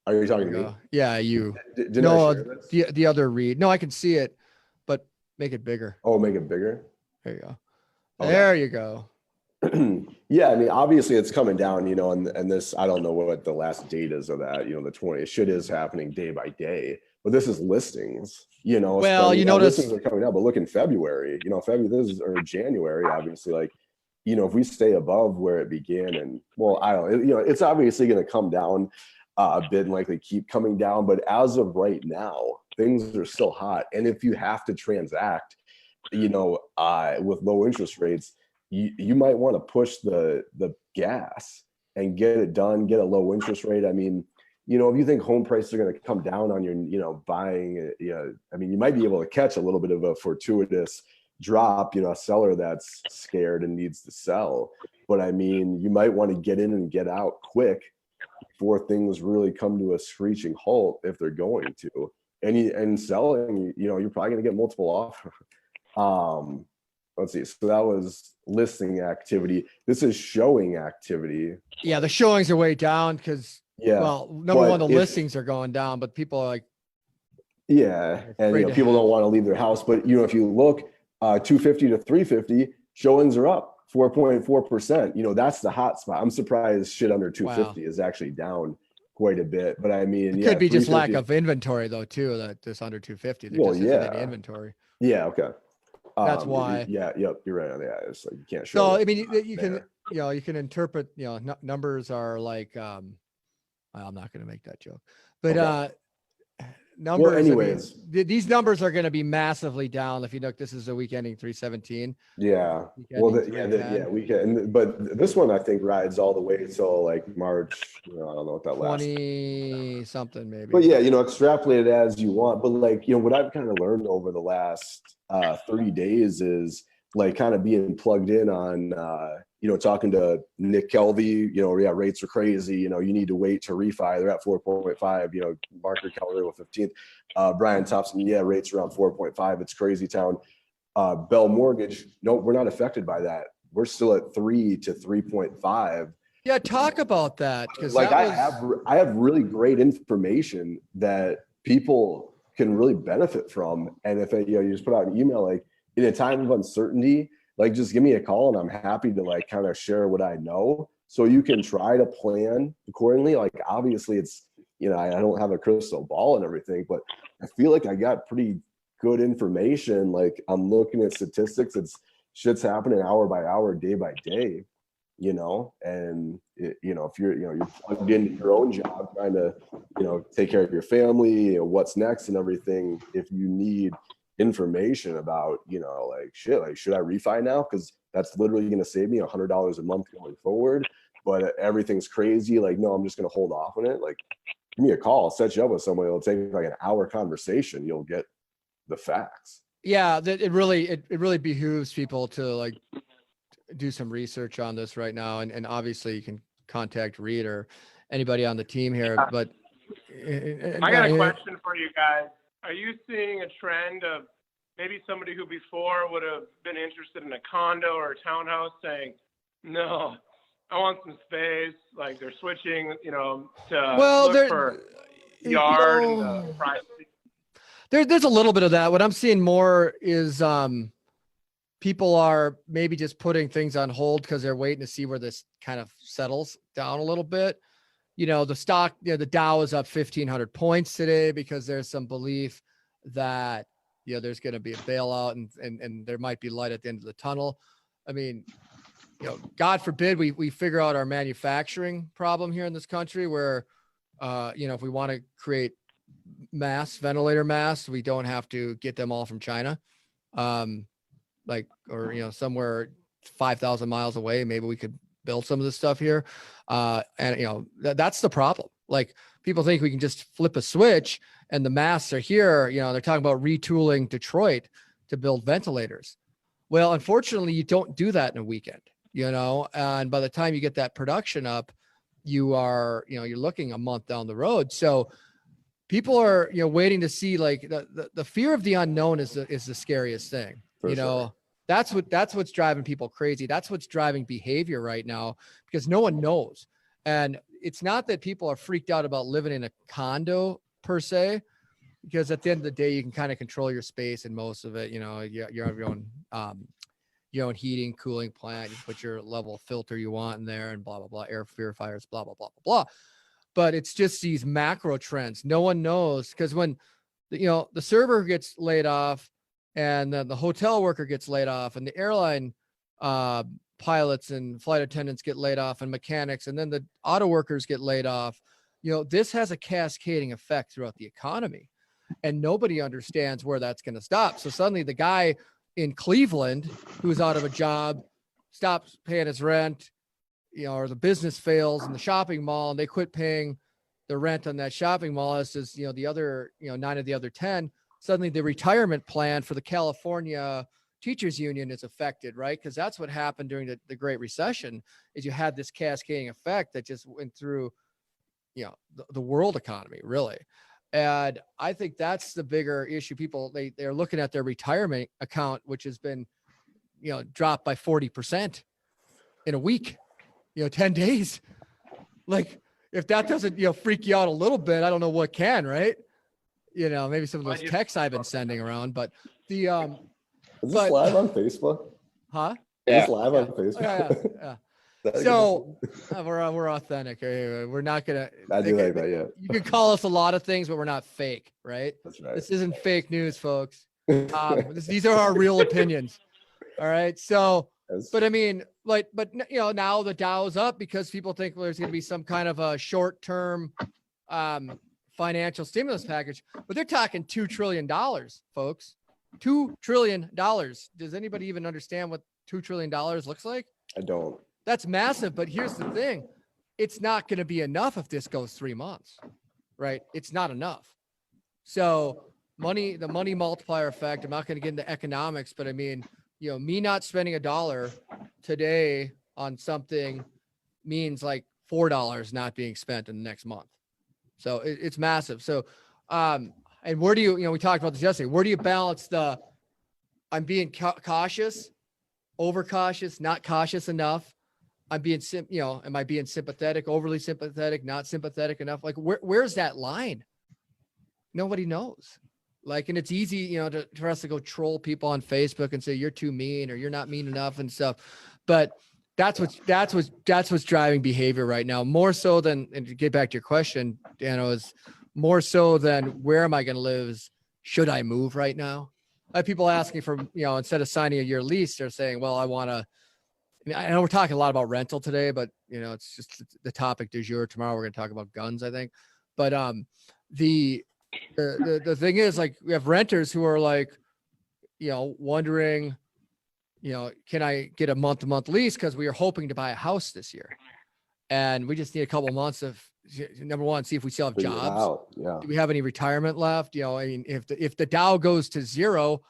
Are you talking to me?
Yeah, you.
Didn't I share this?
The other read. No, I can see it, but make it bigger.
Oh, make it bigger?
There you go. There you go.
Yeah, obviously it's coming down, and this, I don't know what the last date is of that, the 20, shit is happening day by day, but this is listings,
well, notice
listings are coming down, but look in February, or January, obviously, like, if we stay above where it began, and well, I don't, it's obviously going to come down a bit and likely keep coming down, but as of right now, things are still hot. And if you have to transact, with low interest rates, you might want to push the gas and get it done, get a low interest rate. If you think home prices are going to come down on your, buying, you might be able to catch a little bit of a fortuitous drop, a seller that's scared and needs to sell. But you might want to get in and get out quick before things really come to a screeching halt, if they're going to. And selling, you're probably going to get multiple offers. Let's see. So that was listing activity. This is showing activity.
Yeah, the showings are way down because, number one, the listings are going down, but people are like,
and people don't want to leave their house. But if you look, 250 to 350, showings are up 4.4%. That's the hot spot. I'm surprised shit under 250 is actually down quite a bit. But it
could be just lack of inventory though too. That this under 250, there just isn't any inventory.
Yeah. Okay.
That's why.
Yep. You're right on that. It's like you can't show.
So you can you can interpret. Numbers are like. I'm not going to make that joke, but numbers.
Well, anyways,
these numbers are going to be massively down. If you look, this is a week ending 317.
Yeah. We can. But this one I think rides all the way till like March. I don't know what that lasts.
20 something maybe.
But extrapolate it as you want. But like what I've kind of learned over the last 30 days is like kind of being plugged in on talking to Nick Kelvey, rates are crazy, you need to wait to refi, they're at 4.5, Marker Keller with 15th, Brian Thompson, rates around 4.5, it's crazy town. Bell Mortgage, no, we're not affected by that, we're still at 3 to 3.5.
Yeah, talk about that, because
like I have really great information that people can really benefit from, and if you just put out an email like, in a time of uncertainty, like just give me a call and I'm happy to like kind of share what I know so you can try to plan accordingly. Like obviously it's, I don't have a crystal ball and everything, but I feel like I got pretty good information. Like I'm looking at statistics, shit's happening hour by hour, day by day, and if you're plugged into your own job, trying to, take care of your family, what's next and everything. If you need information about, like shit, like should I refi now? Because that's literally going to save me $100 a month going forward. But everything's crazy. Like, no, I'm just going to hold off on it. Like, give me a call, I'll set you up with someone. It'll take like an hour conversation. You'll get the facts.
Yeah, it really behooves people to like do some research on this right now. And obviously you can contact Reed or anybody on the team here. But
I got a question for you guys. Are you seeing a trend of maybe somebody who before would have been interested in a condo or a townhouse saying, no, I want some space, like they're switching, to look for yard and privacy?
There's a little bit of that. What I'm seeing more is people are maybe just putting things on hold because they're waiting to see where this kind of settles down a little bit. The stock, the Dow is up 1,500 points today because there's some belief that, there's going to be a bailout and there might be light at the end of the tunnel. I mean, God forbid we figure out our manufacturing problem here in this country where, if we want to create ventilator masks, we don't have to get them all from China. Somewhere 5,000 miles away, maybe we could build some of this stuff here. That's the problem. Like, people think we can just flip a switch and the masks are here. They're talking about retooling Detroit to build ventilators. Well, unfortunately, you don't do that in a weekend, and by the time you get that production up, you are, you're looking a month down the road. So people are, waiting to see, like, the fear of the unknown is the scariest thing.
For sure.
That's what's driving people crazy. That's what's driving behavior right now, because no one knows. And it's not that people are freaked out about living in a condo per se, because at the end of the day, you can kind of control your space and most of it. You have your own heating, cooling plant. You put your level of filter you want in there, and blah blah blah, air purifiers, blah blah blah blah blah. But it's just these macro trends. No one knows, because when the server gets laid off, and then the hotel worker gets laid off, and the airline pilots and flight attendants get laid off, and mechanics, and then the auto workers get laid off. This has a cascading effect throughout the economy, and nobody understands where that's going to stop. So suddenly the guy in Cleveland who's out of a job stops paying his rent, or the business fails in the shopping mall and they quit paying the rent on that shopping mall, as does, the other, 9 of the other 10. Suddenly the retirement plan for the California teachers union is affected, right? Because that's what happened during the Great Recession, is you had this cascading effect that just went through, the world economy, really. And I think that's the bigger issue. People, they're looking at their retirement account, which has been, dropped by 40% in a week, 10 days. Like, if that doesn't, freak you out a little bit, I don't know what can, right? Maybe some of those texts I've been sending around, but
Is this live on Facebook?
Huh?
Is this live on Facebook?
Yeah. So we're authentic. We're not gonna.
I do like that. Yeah.
You can call us a lot of things, but we're not fake, right?
That's right.
This isn't fake news, folks. These are our real opinions. All right. So, but I mean, now the Dow's up because people think there's going to be some kind of a short-term financial stimulus package, but they're talking $2 trillion, folks. $2 trillion. Does anybody even understand what $2 trillion looks like?
I don't.
That's massive. But here's the thing. It's not going to be enough if this goes 3 months, right? It's not enough. So the money multiplier effect, I'm not going to get into economics, but I mean, me not spending $1 today on something means like $4 not being spent in the next month. So it's massive. So, and where do you, we talked about this yesterday, where do you balance I'm being cautious, overcautious, not cautious enough? I'm being, am I being sympathetic, overly sympathetic, not sympathetic enough? Like, where's that line? Nobody knows. Like, and it's easy, for us to go troll people on Facebook and say, you're too mean, or you're not mean enough and stuff. But that's what's driving behavior right now. More so than, and to get back to your question, Dano, is more so than where am I going to live is, should I move right now? I have people asking for, instead of signing a year lease, they're saying, well, I know we're talking a lot about rental today, but it's just the topic du jour. Tomorrow we're going to talk about guns, I think. But the thing is, like, we have renters who are like, wondering, can I get a month-to-month lease? Because we are hoping to buy a house this year. And we just need a couple of months of, number one, see if we still have jobs.
Yeah.
Do we have any retirement left? I mean, if the Dow goes to zero,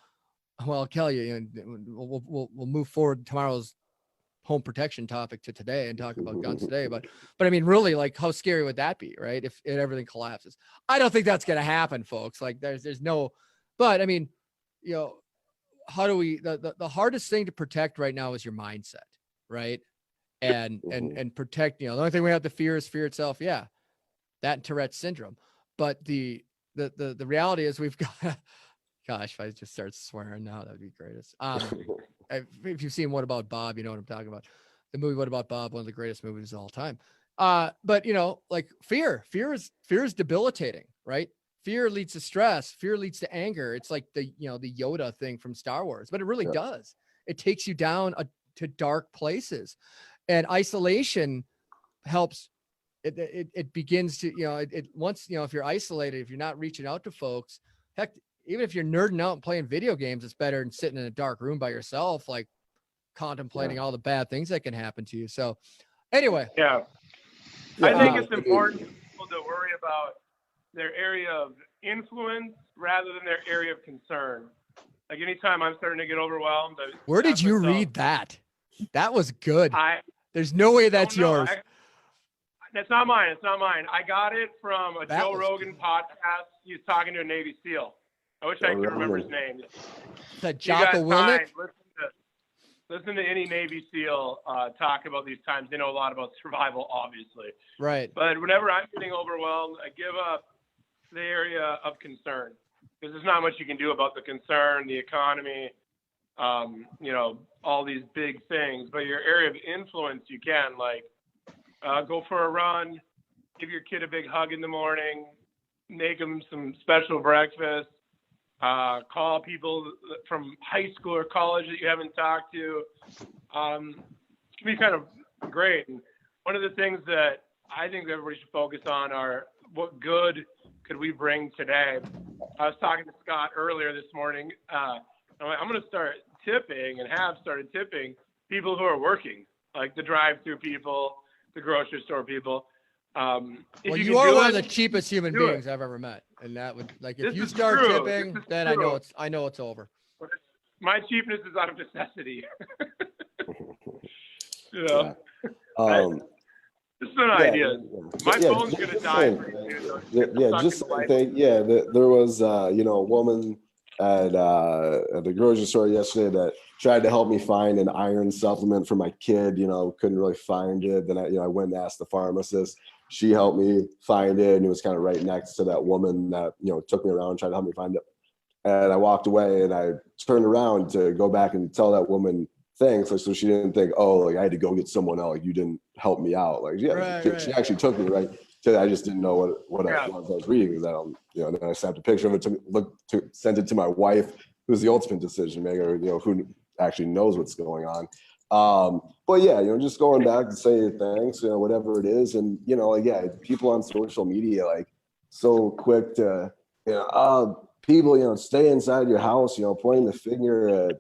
well, I'll tell you, we'll move forward tomorrow's home protection topic to today and talk about guns today. But I mean, really, like, how scary would that be, right? If everything collapses? I don't think that's going to happen, folks. Like, there's no, but I mean, how do we, the hardest thing to protect right now is your mindset, right? And protect, the only thing we have to fear is fear itself. Yeah. That and Tourette's syndrome. But the reality is we've got, gosh, if I just start swearing now, that'd be greatest. if you've seen What About Bob, you know what I'm talking about. The movie What About Bob, one of the greatest movies of all time. But like fear is debilitating, right? Fear leads to stress. Fear leads to anger. It's like the Yoda thing from Star Wars, but it really does. It takes you down to dark places, and isolation helps. It begins to, once, if you're isolated, if you're not reaching out to folks, heck, even if you're nerding out and playing video games, it's better than sitting in a dark room by yourself, like contemplating all the bad things that can happen to you. So anyway.
Yeah. I think it's important for people to worry about their area of influence rather than their area of concern. Like anytime I'm starting to get overwhelmed.
Where did you read that? That was good. There's no way that's yours.
That's not mine. It's not mine. I got it from a Joe Rogan podcast. He was talking to a Navy SEAL. I wish I could remember his name.
That Jocko Willink?
Listen to any Navy SEAL talk about these times. They know a lot about survival, obviously.
Right.
But whenever I'm getting overwhelmed, I give up the area of concern. Because there's not much you can do about the concern, the economy, all these big things. But your area of influence, you can, like, go for a run, give your kid a big hug in the morning, make them some special breakfast, call people from high school or college that you haven't talked to. It can be kind of great. And one of the things that I think everybody should focus on are what good could we bring today. I was talking to Scott earlier this morning. I'm going to start tipping and have started tipping people who are working, like the drive-through people, the grocery store people.
You are one of the cheapest human beings I've ever met, and that would, like, if you start tipping, then I know it's over.
My cheapness is out of necessity. Just an idea. My phone's gonna die.
There was a woman at the grocery store yesterday that tried to help me find an iron supplement for my kid. Couldn't really find it. Then I went and asked the pharmacist. She helped me find it, and it was kind of right next to that woman that took me around and tried to help me find it. And I walked away, and I turned around to go back and tell that woman thanks, so she didn't think, I had to go get someone else. Like, you didn't help me out. Like, she actually took me right to. I just didn't know what I was reading. Because then I snapped a picture of it, sent it to my wife, who's the ultimate decision maker. Who actually knows what's going on. But just going back to say thanks, whatever it is. And, people on social media, like, so quick to, people, stay inside your house, pointing the finger at,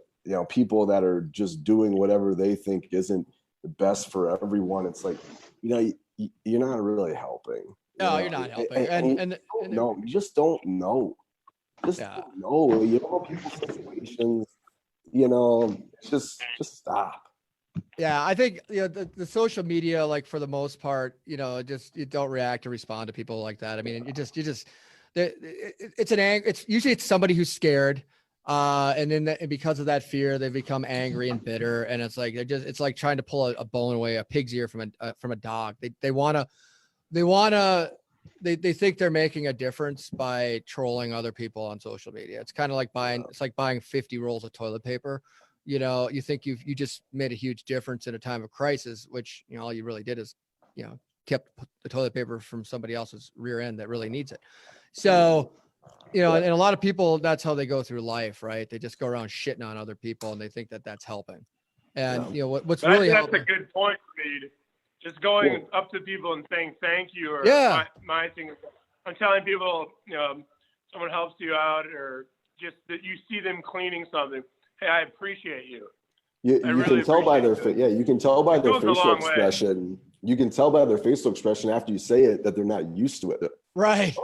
people that are just doing whatever they think isn't the best for everyone. It's like, you're not really helping.
No, you're not helping.
No, you just don't know. Don't know. You don't know people's situations. Just stop.
Yeah, I think the social media, like, for the most part, you don't react or respond to people like that. I mean, it's usually it's somebody who's scared, and then because of that fear, they become angry and bitter, and it's like it's like trying to pull a bone away, a pig's ear from a dog. They think they're making a difference by trolling other people on social media. It's kind of like buying 50 rolls of toilet paper. You think you just made a huge difference in a time of crisis, which, all you really did is, kept the toilet paper from somebody else's rear end that really needs it. So, and a lot of people, that's how they go through life, right? They just go around shitting on other people and they think that that's helping. And, what's really helping.
That's a good point, Reed. Just going up to people and saying thank you, or my thing is, I'm telling people, someone helps you out, or just that you see them cleaning something. Hey, I appreciate you.
You can tell by their you can tell by their facial expression. You can tell by their facial expression after you say it that they're not used to it.
Right.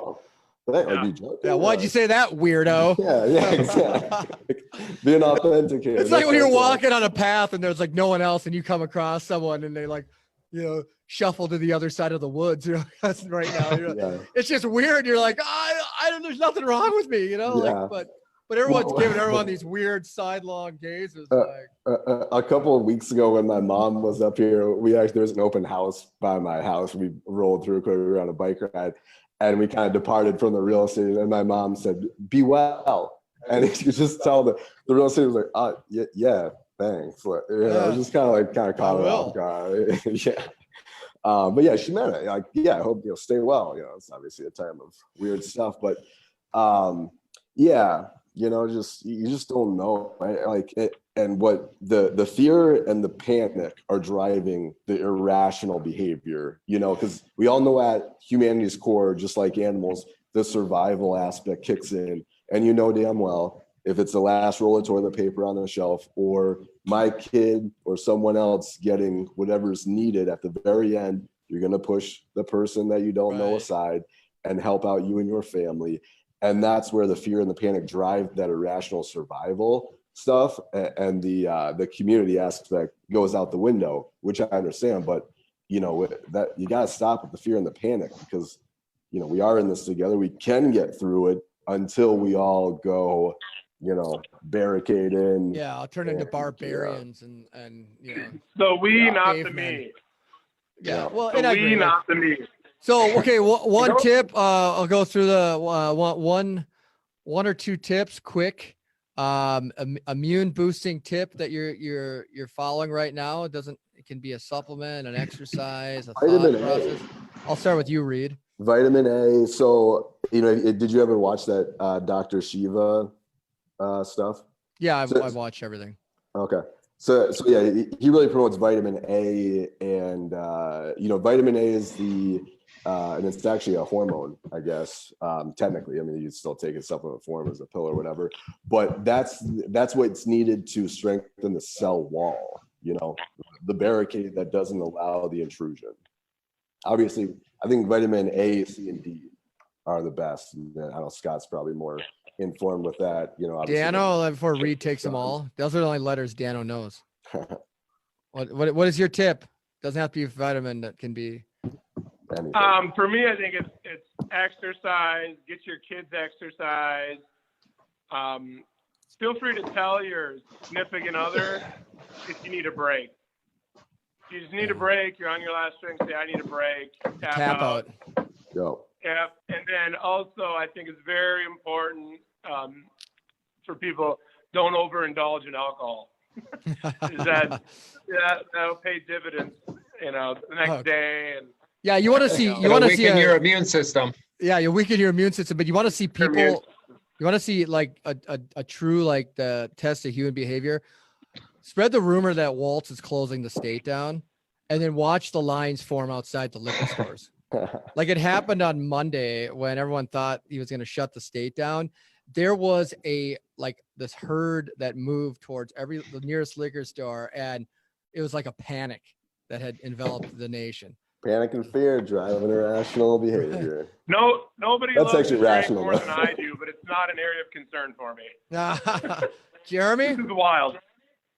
Why'd
you say that, weirdo?
Yeah, exactly. Being authentic here.
It's like when you're walking on a path and there's like no one else, and you come across someone and they shuffle to the other side of the woods. That's right now. It's just weird. You're like, there's nothing wrong with me, But everyone's giving everyone these weird sidelong gazes.
A couple of weeks ago, when my mom was up here, there was an open house by my house. We rolled through quick. We were on a bike ride, and we kind of departed from the real estate. And my mom said, "Be well." And you could just tell the real estate was like, yeah, Thanks. Just kind of caught it off guard. Yeah. But yeah, she meant it. Like, yeah, I hope you'll stay well. It's obviously a time of weird stuff, but yeah, just you just don't know, right? Like and what the fear and the panic are driving the irrational behavior, because we all know at humanity's core, just like animals, the survival aspect kicks in, and damn well if it's the last roll of toilet paper on the shelf or my kid or someone else getting whatever's needed at the very end, you're going to push the person that you don't know aside and help out you and your family. And that's where the fear and the panic drive that irrational survival stuff, and the community aspect goes out the window, which I understand. But that you got to stop with the fear and the panic, because we are in this together. We can get through it until we all go, barricade in.
Yeah, I'll turn into barbarians and
So we, not the
cavemen.
me.
Yeah, well,
So
and I
we,
agree.
not the me.
So okay, one tip. I'll go through the one or two tips quick. Immune boosting tip that you're following right now. It can be a supplement, an exercise, a thought process. I'll start with you, Reed.
Vitamin A. So did you ever watch that Dr. Shiva stuff?
Yeah, I've watched everything.
Okay. So yeah, he really promotes vitamin A, and vitamin A is and it's actually a hormone, I guess. Technically, I mean, you still take it supplement form as a pill or whatever, but that's what's needed to strengthen the cell wall. The barricade that doesn't allow the intrusion. Obviously, I think vitamin A, C, and D are the best. I know Scott's probably more informed with that.
Dano, before Reed takes them all. Those are the only letters Dano knows. What is your tip? Doesn't have to be vitamin. That can be
anything.
For me, I think it's exercise. Get your kids exercise. Feel free to tell your significant other if you need a break. If you just need a break, you're on your last string, say, I need a break. Tap out.
Go.
Yep. And then also, I think it's very important for people, don't overindulge in alcohol. That'll pay dividends, the next day. And
yeah, you want to see
your immune system.
Yeah, you weaken your immune system, but you want to see people. You want to see like a true the test of human behavior. Spread the rumor that Waltz is closing the state down, and then watch the lines form outside the liquor stores. Like it happened on Monday when everyone thought he was going to shut the state down. There was this herd that moved towards the nearest liquor store, and it was like a panic that had enveloped the nation.
Panic and fear driving irrational behavior.
Nobody
That's
loves
actually
to drink
rational
more than I do, but it's not an area of concern for me.
Jeremy?
This is wild.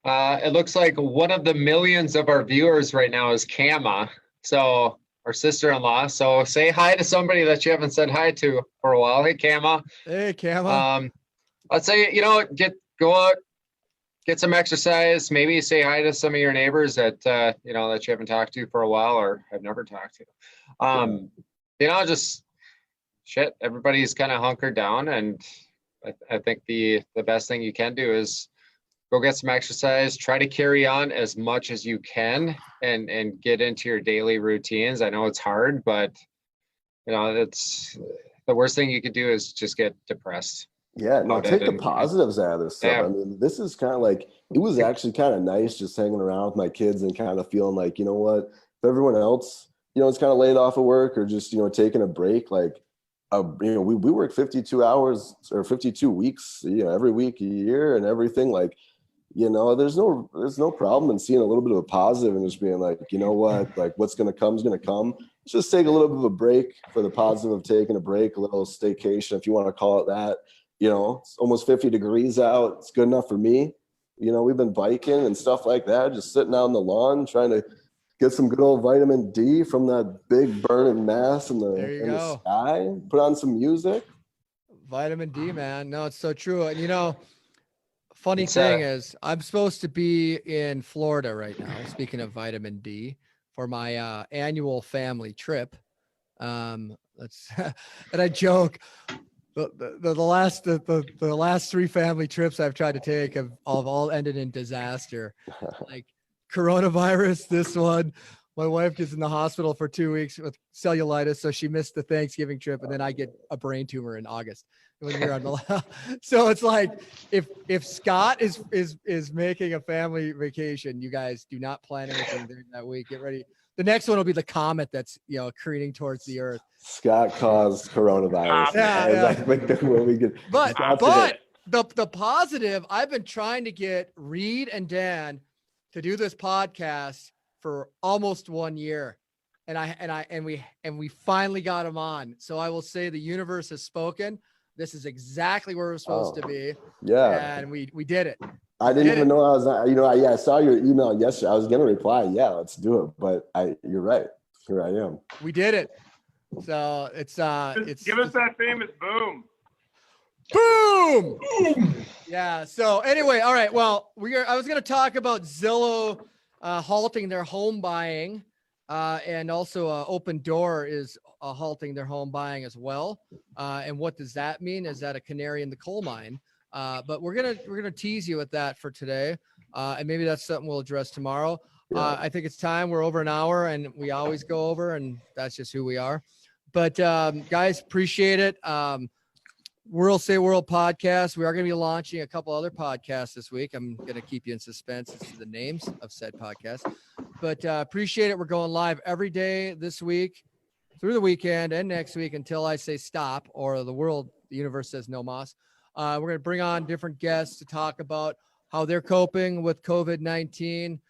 It looks like one of the millions of our viewers right now is Kama. So our sister-in-law. So say hi to somebody that you haven't said hi to for a while. Hey, Kama.
Hey, Kama.
I'd say, go out, get some exercise. Maybe say hi to some of your neighbors that, that you haven't talked to for a while or have never talked to. Just shit. Everybody's kind of hunkered down. And I think the best thing you can do is go get some exercise, try to carry on as much as you can and get into your daily routines. I know it's hard, but it's the worst thing you could do is just get depressed.
Yeah, no, take the positives out of this stuff.
Yeah.
I mean, this is kind of it was actually kind of nice just hanging around with my kids and kind of feeling like, you know what, if everyone else, it's kind of laid off of work or just, taking a break, we work 52 hours or 52 weeks, every week, a year and everything. There's no problem in seeing a little bit of a positive and just being like, you know what, what's going to come is going to come. Just take a little bit of a break for the positive of taking a break, a little staycation, if you want to call it that. It's almost 50 degrees out. It's good enough for me. We've been biking and stuff like that, just sitting out on the lawn, trying to get some good old vitamin D from that big burning mass in the sky. Put on some music.
Vitamin D, man. No, it's so true. And funny thing is, I'm supposed to be in Florida right now, speaking of vitamin D, for my annual family trip. And I joke, The last 3 family trips I've tried to take have all ended in disaster. Like coronavirus, this one, my wife gets in the hospital for 2 weeks with cellulitis, so she missed the Thanksgiving trip, and then I get a brain tumor in August when you're on the. So it's like if Scott is making a family vacation, you guys do not plan anything during that week. Get ready. The next one will be the comet that's careening towards the Earth.
Scott caused coronavirus.
Yeah.
I think that when we get
But
Scott's
the positive, I've been trying to get Reed and Dan to do this podcast for almost 1 year. And we finally got them on. So I will say the universe has spoken. This is exactly where we're supposed to be.
Yeah.
And we did it.
I didn't even know I was not, I saw your email yesterday. I was going to reply, yeah, let's do it. But you're right. Here I am.
We did it. So it's
give us that famous boom.
Boom. Yeah. So anyway, all right. Well, I was going to talk about Zillow halting their home buying, and also Open Door is halting their home buying as well. And what does that mean? Is that a canary in the coal mine? But we're gonna tease you with that for today, and maybe that's something we'll address tomorrow.
Yeah.
I think it's time. We're over an hour, and we always go over, and that's just who we are. But guys, appreciate it. World Say World podcast. We are going to be launching a couple other podcasts this week. I'm going to keep you in suspense as to the names of said podcast. But appreciate it. We're going live every day this week, through the weekend, and next week until I say stop or the universe says no mas. We're going to bring on different guests to talk about how they're coping with COVID-19,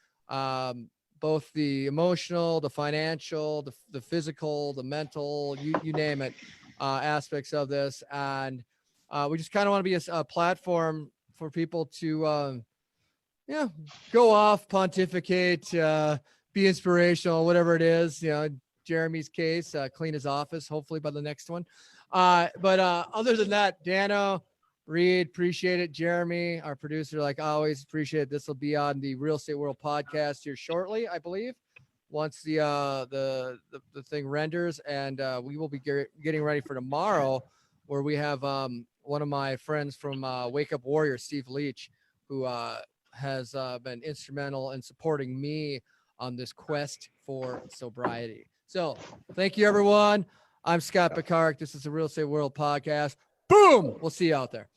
both the emotional, the financial, the physical, the mental, you name it, aspects of this. And we just kind of want to be a platform for people to, go off, pontificate, be inspirational, whatever it is. Jeremy's case, clean his office, hopefully by the next one. But other than that, Dano, Reed, appreciate it. Jeremy, our producer, like always, appreciate it. This will be on the Real Estate World podcast here shortly, I believe, once the thing renders, and we will be getting ready for tomorrow, where we have one of my friends from Wake Up Warrior, Steve Leach, who has been instrumental in supporting me on this quest for sobriety. So thank you, everyone. I'm Scott Picard. This is the Real Estate World podcast. Boom. We'll see you out there.